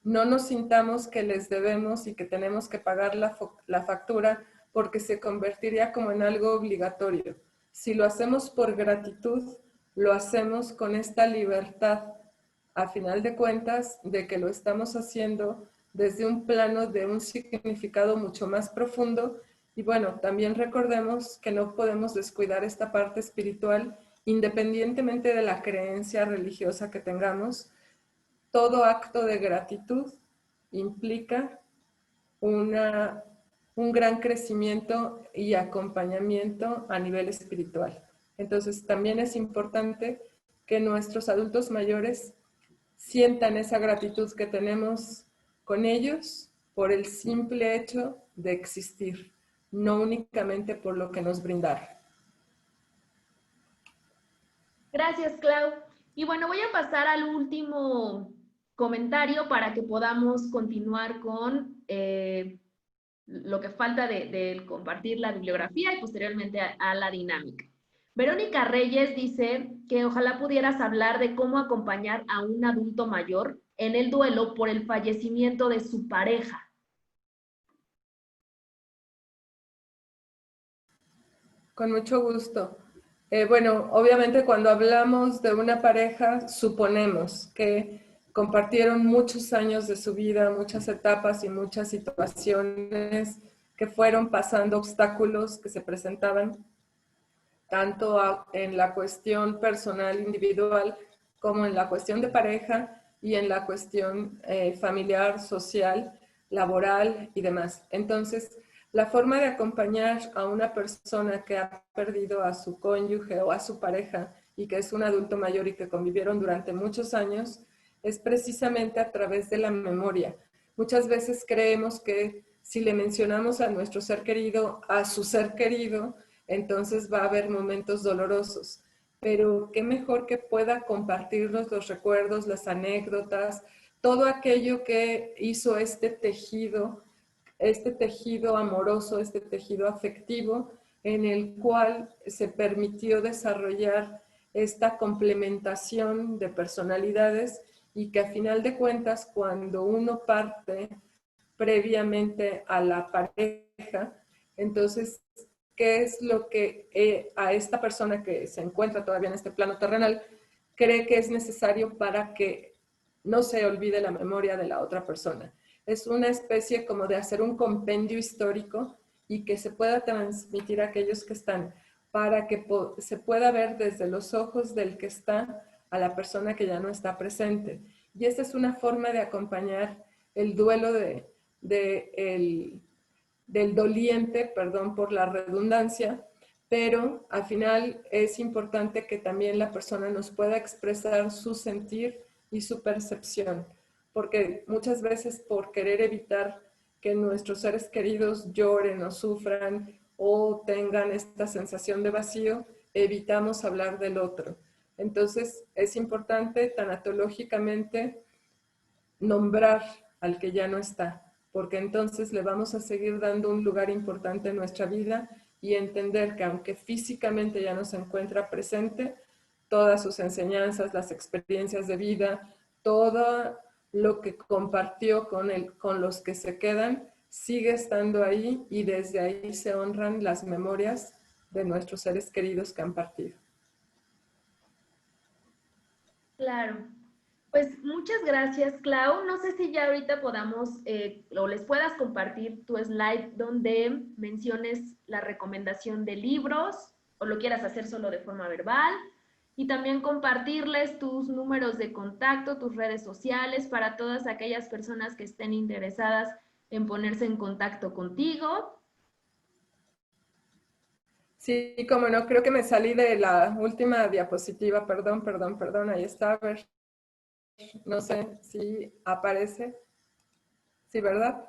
No nos sintamos que les debemos y que tenemos que pagar la factura porque se convertiría como en algo obligatorio. Si lo hacemos por gratitud, lo hacemos con esta libertad, a final de cuentas, de que lo estamos haciendo desde un plano de un significado mucho más profundo. Y bueno, también recordemos que no podemos descuidar esta parte espiritual, independientemente de la creencia religiosa que tengamos. Todo acto de gratitud implica un gran crecimiento y acompañamiento a nivel espiritual. Entonces, también es importante que nuestros adultos mayores sientan esa gratitud que tenemos con ellos por el simple hecho de existir, no únicamente por lo que nos brindaron. Gracias, Clau. Y bueno, voy a pasar al último comentario para que podamos continuar con lo que falta de compartir la bibliografía y posteriormente a la dinámica. Verónica Reyes dice que ojalá pudieras hablar de cómo acompañar a un adulto mayor en el duelo por el fallecimiento de su pareja. Con mucho gusto. Bueno, obviamente cuando hablamos de una pareja, suponemos que compartieron muchos años de su vida, muchas etapas y muchas situaciones que fueron pasando obstáculos que se presentaban tanto en la cuestión personal, individual, como en la cuestión de pareja y en la cuestión familiar, social, laboral y demás. Entonces, la forma de acompañar a una persona que ha perdido a su cónyuge o a su pareja y que es un adulto mayor y que convivieron durante muchos años es precisamente a través de la memoria. Muchas veces creemos que si le mencionamos a nuestro ser querido, a su ser querido, entonces va a haber momentos dolorosos. Pero qué mejor que pueda compartirnos los recuerdos, las anécdotas, todo aquello que hizo este tejido amoroso, este tejido afectivo, en el cual se permitió desarrollar esta complementación de personalidades y que a final de cuentas, cuando uno parte previamente a la pareja, entonces, ¿qué es lo que a esta persona que se encuentra todavía en este plano terrenal cree que es necesario para que no se olvide la memoria de la otra persona? Es una especie como de hacer un compendio histórico y que se pueda transmitir a aquellos que están, para que se pueda ver desde los ojos del que está a la persona que ya no está presente. Y esta es una forma de acompañar el duelo del doliente, perdón por la redundancia, pero al final es importante que también la persona nos pueda expresar su sentir y su percepción, porque muchas veces por querer evitar que nuestros seres queridos lloren o sufran o tengan esta sensación de vacío, evitamos hablar del otro. Entonces es importante tanatológicamente nombrar al que ya no está, porque entonces le vamos a seguir dando un lugar importante en nuestra vida y entender que aunque físicamente ya no se encuentra presente, todas sus enseñanzas, las experiencias de vida, todo lo que compartió con los que se quedan, sigue estando ahí y desde ahí se honran las memorias de nuestros seres queridos que han partido. Claro. Pues muchas gracias, Clau. No sé si ya ahorita podamos o les puedas compartir tu slide donde menciones la recomendación de libros o lo quieras hacer solo de forma verbal y también compartirles tus números de contacto, tus redes sociales para todas aquellas personas que estén interesadas en ponerse en contacto contigo. Sí, como no, creo que me salí de la última diapositiva, perdón, ahí está, a ver, no sé si aparece, sí, ¿verdad?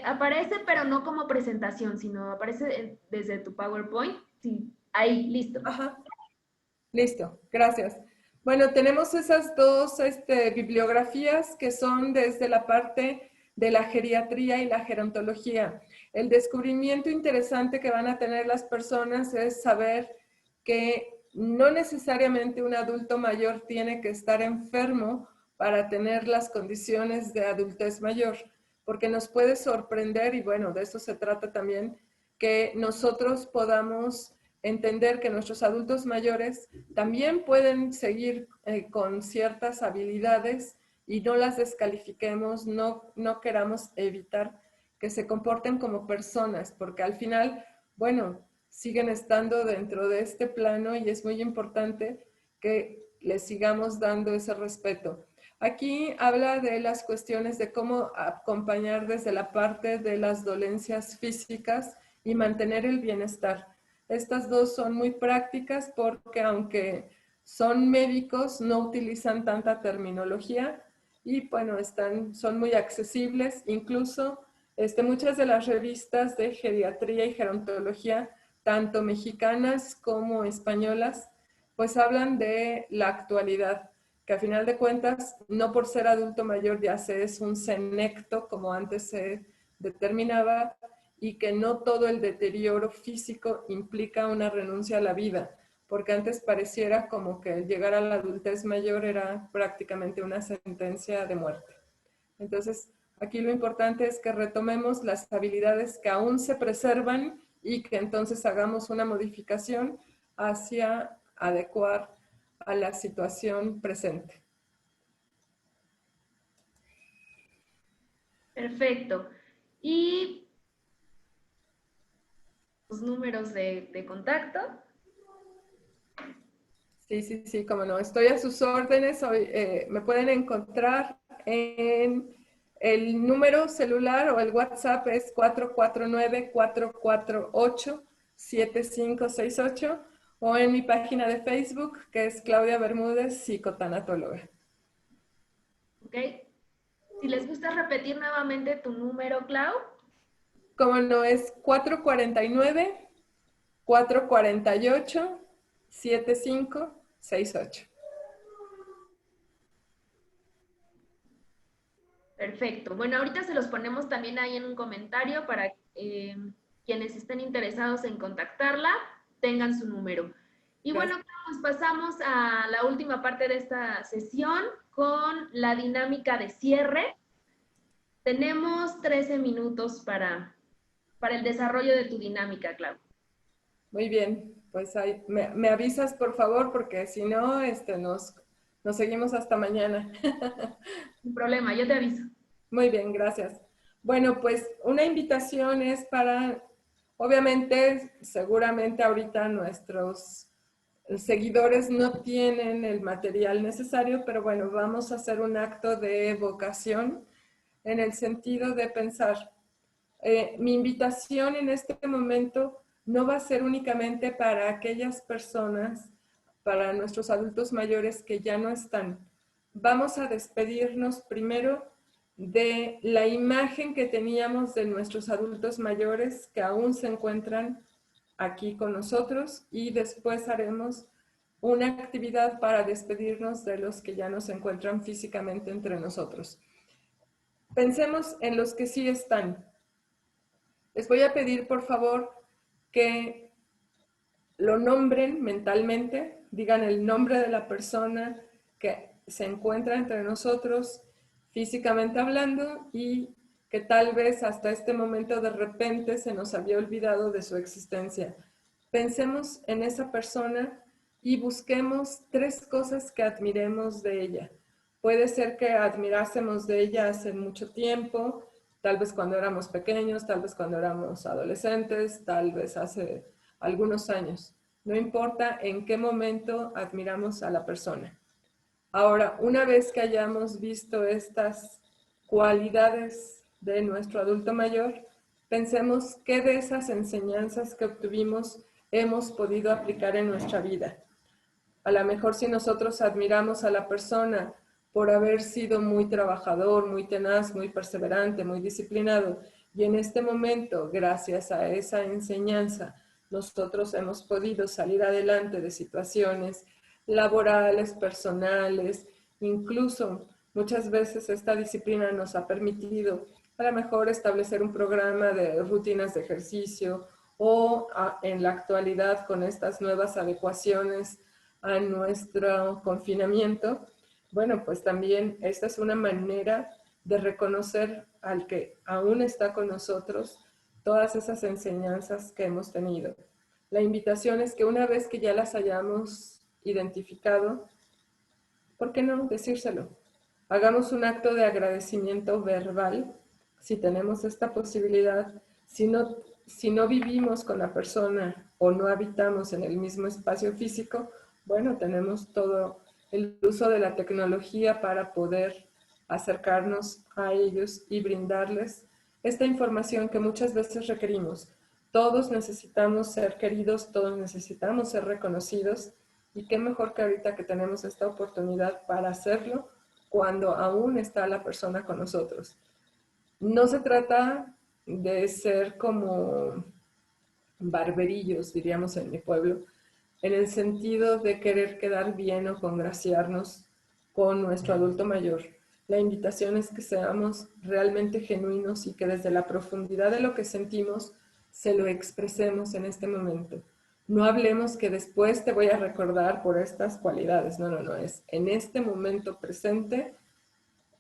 Aparece, pero no como presentación, sino aparece desde tu PowerPoint. Sí, ahí, listo. Ajá, listo, gracias. Bueno, tenemos esas dos bibliografías que son desde la parte de la geriatría y la gerontología. El descubrimiento interesante que van a tener las personas es saber que no necesariamente un adulto mayor tiene que estar enfermo para tener las condiciones de adultez mayor, porque nos puede sorprender, y bueno, de eso se trata también, que nosotros podamos entender que nuestros adultos mayores también pueden seguir con ciertas habilidades y no las descalifiquemos, no queramos evitar que se comporten como personas, porque al final, bueno, siguen estando dentro de este plano y es muy importante que les sigamos dando ese respeto. Aquí habla de las cuestiones de cómo acompañar desde la parte de las dolencias físicas y mantener el bienestar. Estas dos son muy prácticas porque aunque son médicos, no utilizan tanta terminología y bueno, son muy accesibles. Incluso muchas de las revistas de geriatría y gerontología, tanto mexicanas como españolas, pues hablan de la actualidad, que a final de cuentas, no por ser adulto mayor ya se es un senecto, como antes se determinaba, y que no todo el deterioro físico implica una renuncia a la vida, porque antes pareciera como que el llegar a la adultez mayor era prácticamente una sentencia de muerte. Entonces, aquí lo importante es que retomemos las habilidades que aún se preservan y que entonces hagamos una modificación hacia adecuar a la situación presente. Perfecto. Y los números de contacto. Sí, como no. Estoy a sus órdenes. Hoy, me pueden encontrar en el número celular o el WhatsApp es 449-448-7568 o en mi página de Facebook que es Claudia Bermúdez, psicotanatóloga. ¿Ok? Si les gusta repetir nuevamente tu número, Clau. Como no, es 449-448-7568. Perfecto. Bueno, ahorita se los ponemos también ahí en un comentario para quienes estén interesados en contactarla, tengan su número. Y bueno, pues pasamos a la última parte de esta sesión con la dinámica de cierre. Tenemos 13 minutos para el desarrollo de tu dinámica, Clau. Muy bien, pues ahí, me avisas por favor porque si no, nos seguimos hasta mañana. Sin problema, yo te aviso. Muy bien, gracias. Bueno, pues una invitación es para, obviamente, seguramente ahorita nuestros seguidores no tienen el material necesario, pero bueno, vamos a hacer un acto de evocación en el sentido de pensar, mi invitación en este momento no va a ser únicamente para aquellas personas, para nuestros adultos mayores que ya no están. Vamos a despedirnos primero de la imagen que teníamos de nuestros adultos mayores que aún se encuentran aquí con nosotros y después haremos una actividad para despedirnos de los que ya no se encuentran físicamente entre nosotros. Pensemos en los que sí están. Les voy a pedir, por favor, que lo nombren mentalmente, digan el nombre de la persona que se encuentra entre nosotros físicamente hablando y que tal vez hasta este momento de repente se nos había olvidado de su existencia. Pensemos en esa persona y busquemos 3 cosas que admiremos de ella. Puede ser que admirásemos de ella hace mucho tiempo, tal vez cuando éramos pequeños, tal vez cuando éramos adolescentes, tal vez hace algunos años. No importa en qué momento admiramos a la persona. Ahora, una vez que hayamos visto estas cualidades de nuestro adulto mayor, pensemos qué de esas enseñanzas que obtuvimos hemos podido aplicar en nuestra vida. A lo mejor si nosotros admiramos a la persona por haber sido muy trabajador, muy tenaz, muy perseverante, muy disciplinado, y en este momento, gracias a esa enseñanza, nosotros hemos podido salir adelante de situaciones laborales, personales, incluso muchas veces esta disciplina nos ha permitido a lo mejor establecer un programa de rutinas de ejercicio o en la actualidad con estas nuevas adecuaciones a nuestro confinamiento, bueno, pues también esta es una manera de reconocer al que aún está con nosotros todas esas enseñanzas que hemos tenido. La invitación es que una vez que ya las hayamos identificado, ¿por qué no decírselo? Hagamos un acto de agradecimiento verbal, si tenemos esta posibilidad, si no vivimos con la persona o no habitamos en el mismo espacio físico, bueno, tenemos todo el uso de la tecnología para poder acercarnos a ellos y brindarles esta información que muchas veces requerimos. Todos necesitamos ser queridos, todos necesitamos ser reconocidos, y qué mejor que ahorita que tenemos esta oportunidad para hacerlo cuando aún está la persona con nosotros. No se trata de ser como barberillos, diríamos en mi pueblo, en el sentido de querer quedar bien o congraciarnos con nuestro adulto mayor. La invitación es que seamos realmente genuinos y que desde la profundidad de lo que sentimos se lo expresemos en este momento. No hablemos que después te voy a recordar por estas cualidades. No, no, no. Es en este momento presente.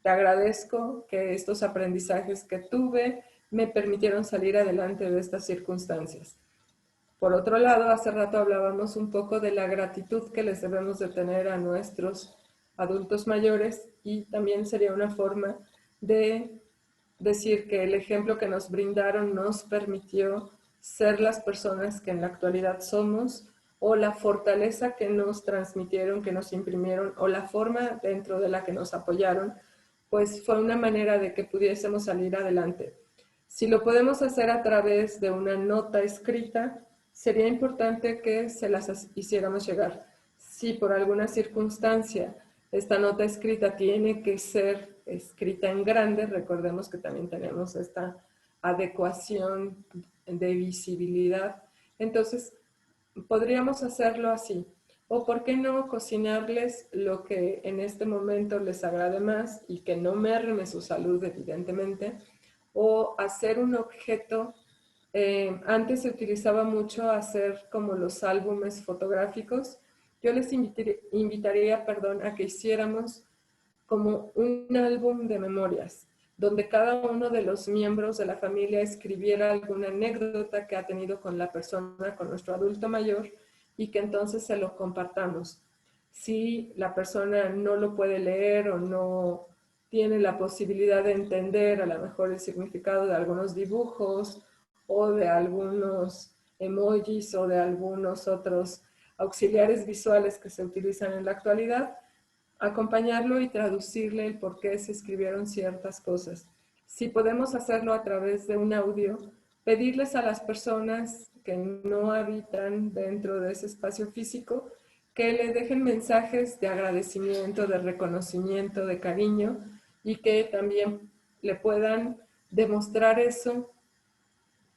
Te agradezco que estos aprendizajes que tuve me permitieron salir adelante de estas circunstancias. Por otro lado, hace rato hablábamos un poco de la gratitud que les debemos de tener a nuestros adultos mayores, y también sería una forma de decir que el ejemplo que nos brindaron nos permitió ser las personas que en la actualidad somos, o la fortaleza que nos transmitieron, que nos imprimieron, o la forma dentro de la que nos apoyaron, pues fue una manera de que pudiésemos salir adelante. Si lo podemos hacer a través de una nota escrita, sería importante que se las hiciéramos llegar. Si por alguna circunstancia esta nota escrita tiene que ser escrita en grande, recordemos que también tenemos esta adecuación de visibilidad, entonces podríamos hacerlo así. O por qué no cocinarles lo que en este momento les agrade más y que no merme su salud, evidentemente, o hacer un objeto. Antes se utilizaba mucho hacer como los álbumes fotográficos. Yo les invitaría, a que hiciéramos como un álbum de memorias, donde cada uno de los miembros de la familia escribiera alguna anécdota que ha tenido con la persona, con nuestro adulto mayor, y que entonces se lo compartamos. Si la persona no lo puede leer o no tiene la posibilidad de entender a lo mejor el significado de algunos dibujos o de algunos emojis o de algunos otros auxiliares visuales que se utilizan en la actualidad, acompañarlo y traducirle el por qué se escribieron ciertas cosas. Si podemos hacerlo a través de un audio, pedirles a las personas que no habitan dentro de ese espacio físico que le dejen mensajes de agradecimiento, de reconocimiento, de cariño, y que también le puedan demostrar eso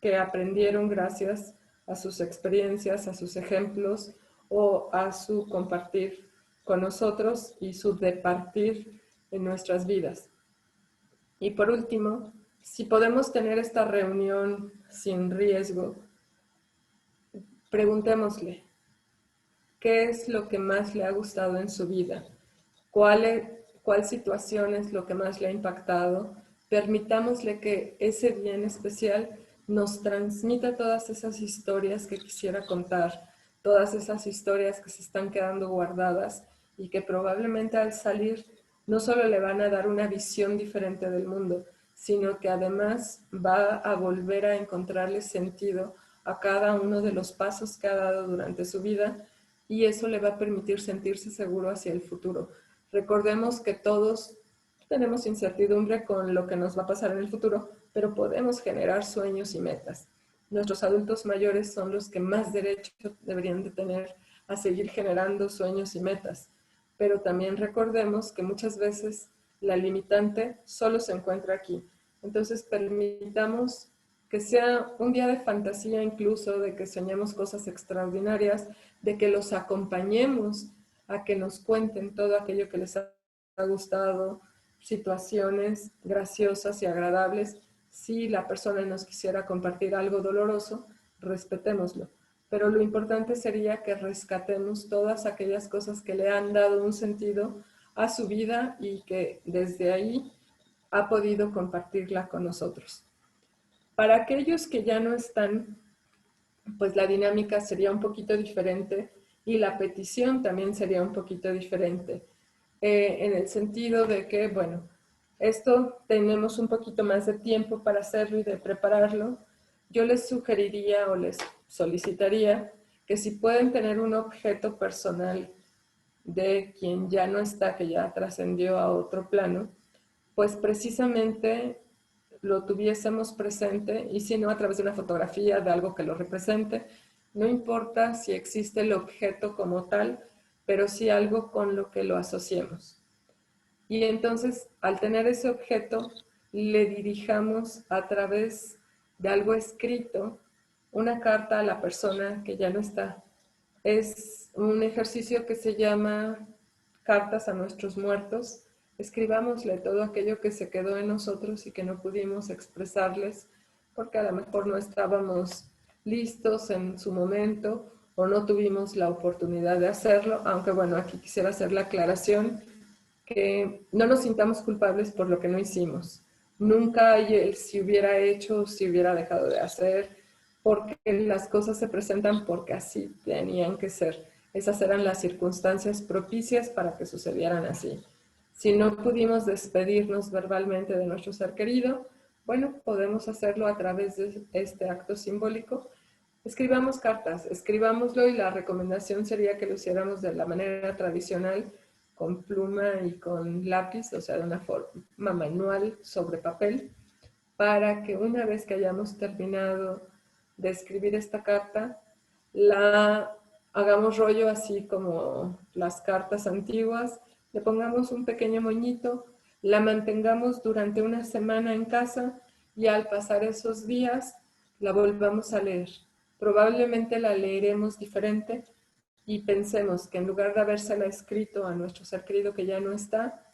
que aprendieron gracias a sus experiencias, a sus ejemplos o a su compartir con nosotros y su departir en nuestras vidas. Y por último, si podemos tener esta reunión sin riesgo, preguntémosle, ¿qué es lo que más le ha gustado en su vida? ¿Cuál situación es lo que más le ha impactado? Permitámosle que ese bien especial nos transmita todas esas historias que quisiera contar, todas esas historias que se están quedando guardadas y que probablemente al salir no solo le van a dar una visión diferente del mundo, sino que además va a volver a encontrarle sentido a cada uno de los pasos que ha dado durante su vida, y eso le va a permitir sentirse seguro hacia el futuro. Recordemos que todos tenemos incertidumbre con lo que nos va a pasar en el futuro, pero podemos generar sueños y metas. Nuestros adultos mayores son los que más derecho deberían de tener a seguir generando sueños y metas, pero también recordemos que muchas veces la limitante solo se encuentra aquí. Entonces permitamos que sea un día de fantasía, incluso de que soñemos cosas extraordinarias, de que los acompañemos a que nos cuenten todo aquello que les ha gustado, situaciones graciosas y agradables. Si la persona nos quisiera compartir algo doloroso, respetémoslo. Pero lo importante sería que rescatemos todas aquellas cosas que le han dado un sentido a su vida y que desde ahí ha podido compartirla con nosotros. Para aquellos que ya no están, pues la dinámica sería un poquito diferente y la petición también sería un poquito diferente, en el sentido de que, bueno, esto tenemos un poquito más de tiempo para hacerlo y de prepararlo. Yo les sugeriría o les solicitaría que si pueden tener un objeto personal de quien ya no está, que ya trascendió a otro plano, pues precisamente lo tuviésemos presente, y si no, a través de una fotografía de algo que lo represente. No importa si existe el objeto como tal, pero sí algo con lo que lo asociemos. Y entonces, al tener ese objeto, le dirijamos a través de algo escrito una carta a la persona que ya no está. Es un ejercicio que se llama Cartas a nuestros muertos. Escribámosle todo aquello que se quedó en nosotros y que no pudimos expresarles porque a lo mejor no estábamos listos en su momento o no tuvimos la oportunidad de hacerlo, aunque bueno, aquí quisiera hacer la aclaración que no nos sintamos culpables por lo que no hicimos. Nunca hay el si hubiera hecho, si hubiera dejado de hacer, porque las cosas se presentan porque así tenían que ser. Esas eran las circunstancias propicias para que sucedieran así. Si no pudimos despedirnos verbalmente de nuestro ser querido, bueno, podemos hacerlo a través de este acto simbólico. Escribamos cartas, escribámoslo, y la recomendación sería que lo hiciéramos de la manera tradicional, con pluma y con lápiz, o sea, de una forma manual sobre papel, para que una vez que hayamos terminado de escribir esta carta, la hagamos rollo así como las cartas antiguas, le pongamos un pequeño moñito, la mantengamos durante una semana en casa y al pasar esos días la volvamos a leer. Probablemente la leeremos diferente y pensemos que en lugar de habérsela escrito a nuestro ser querido que ya no está,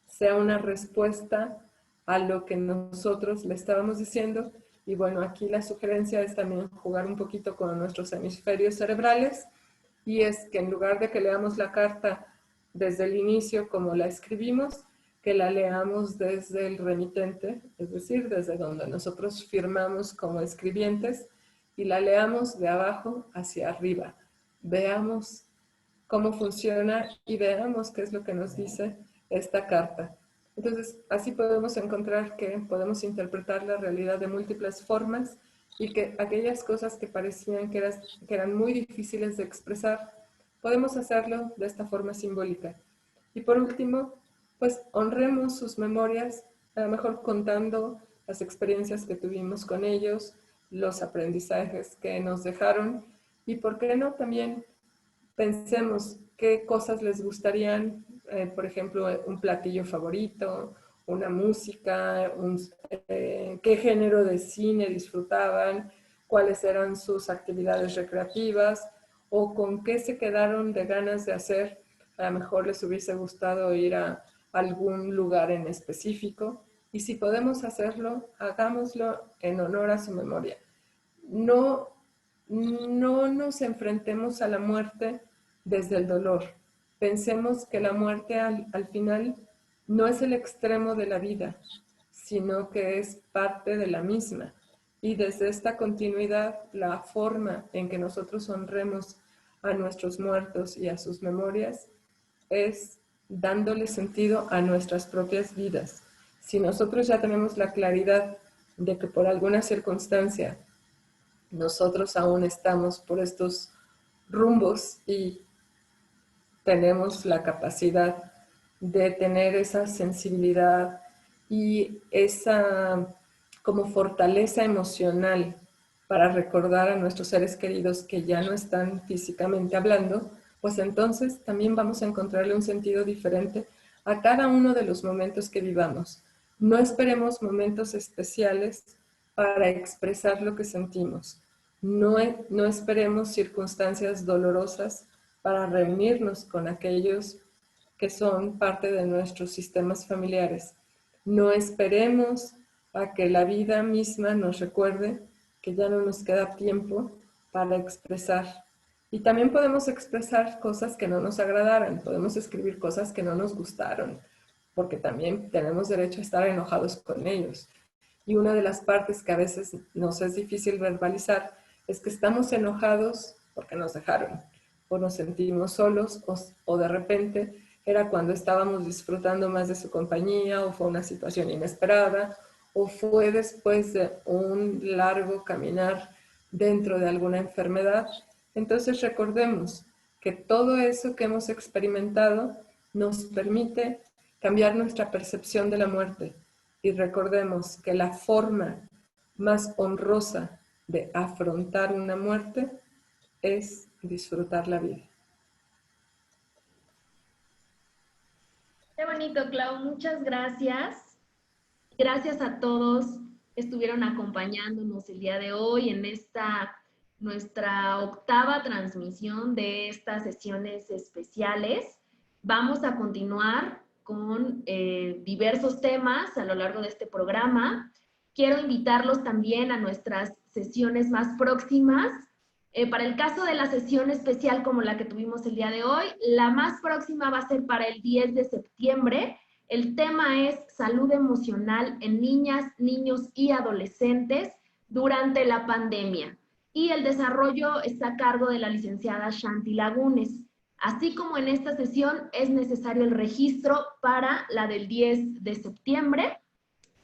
sea una respuesta a lo que nosotros le estábamos diciendo. Y bueno, aquí la sugerencia es también jugar un poquito con nuestros hemisferios cerebrales, y es que en lugar de que leamos la carta desde el inicio como la escribimos, que la leamos desde el remitente, es decir, desde donde nosotros firmamos como escribientes, y la leamos de abajo hacia arriba. Veamos cómo funciona y veamos qué es lo que nos dice esta carta. Entonces, así podemos encontrar que podemos interpretar la realidad de múltiples formas, y que aquellas cosas que parecían que eran muy difíciles de expresar, podemos hacerlo de esta forma simbólica. Y por último, pues honremos sus memorias, a lo mejor contando las experiencias que tuvimos con ellos, los aprendizajes que nos dejaron, y por qué no también pensemos qué cosas les gustarían, por ejemplo, un platillo favorito, una música, qué género de cine disfrutaban, cuáles eran sus actividades recreativas, o con qué se quedaron de ganas de hacer. A lo mejor les hubiese gustado ir a algún lugar en específico, y si podemos hacerlo, hagámoslo en honor a su memoria. No nos enfrentemos a la muerte desde el dolor. Pensemos que la muerte al final no es el extremo de la vida, sino que es parte de la misma. Y desde esta continuidad, la forma en que nosotros honremos a nuestros muertos y a sus memorias es dándole sentido a nuestras propias vidas. Si nosotros ya tenemos la claridad de que por alguna circunstancia nosotros aún estamos por estos rumbos y tenemos la capacidad de tener esa sensibilidad y esa como fortaleza emocional para recordar a nuestros seres queridos que ya no están físicamente hablando, pues entonces también vamos a encontrarle un sentido diferente a cada uno de los momentos que vivamos. No esperemos momentos especiales para expresar lo que sentimos. No esperemos circunstancias dolorosas para reunirnos con aquellos que son parte de nuestros sistemas familiares. No esperemos a que la vida misma nos recuerde que ya no nos queda tiempo para expresar. Y también podemos expresar cosas que no nos agradaran, podemos escribir cosas que no nos gustaron, porque también tenemos derecho a estar enojados con ellos. Y una de las partes que a veces nos es difícil verbalizar es que estamos enojados porque nos dejaron, o nos sentimos solos, o de repente era cuando estábamos disfrutando más de su compañía, o fue una situación inesperada, o fue después de un largo caminar dentro de alguna enfermedad. Entonces recordemos que todo eso que hemos experimentado nos permite cambiar nuestra percepción de la muerte. Y recordemos que la forma más honrosa de afrontar una muerte es disfrutar la vida. Qué bonito, Clau. Muchas gracias. Gracias a todos que estuvieron acompañándonos el día de hoy en esta nuestra octava transmisión de estas sesiones especiales. Vamos a continuar con diversos temas a lo largo de este programa. Quiero invitarlos también a nuestras sesiones más próximas. Para el caso de la sesión especial como la que tuvimos el día de hoy, la más próxima va a ser para el 10 de septiembre. El tema es salud emocional en niñas, niños y adolescentes durante la pandemia. Y el desarrollo está a cargo de la licenciada Shanti Lagunes. Así como en esta sesión es necesario el registro para la del 10 de septiembre.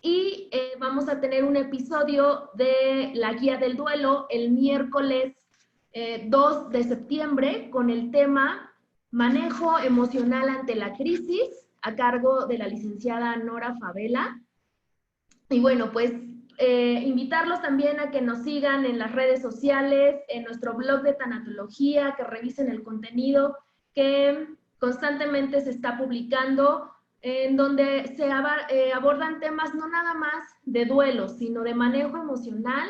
Y vamos a tener un episodio de la guía del duelo el miércoles 2 de septiembre con el tema manejo emocional ante la crisis a cargo de la licenciada Nora Favela. Y bueno, pues invitarlos también a que nos sigan en las redes sociales, en nuestro blog de tanatología, que revisen el contenido que constantemente se está publicando, en donde se abordan temas no nada más de duelo, sino de manejo emocional,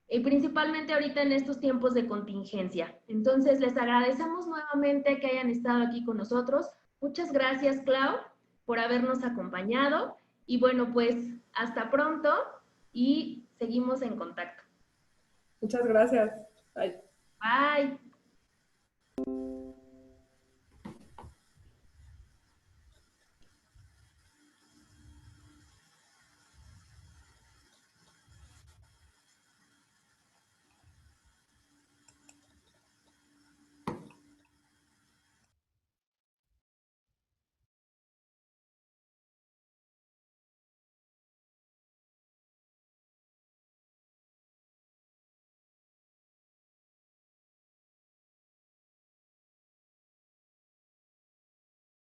y principalmente ahorita en estos tiempos de contingencia. Entonces, les agradecemos nuevamente que hayan estado aquí con nosotros. Muchas gracias, Clau, por habernos acompañado. Y bueno, pues hasta pronto y seguimos en contacto. Muchas gracias. Bye. Bye.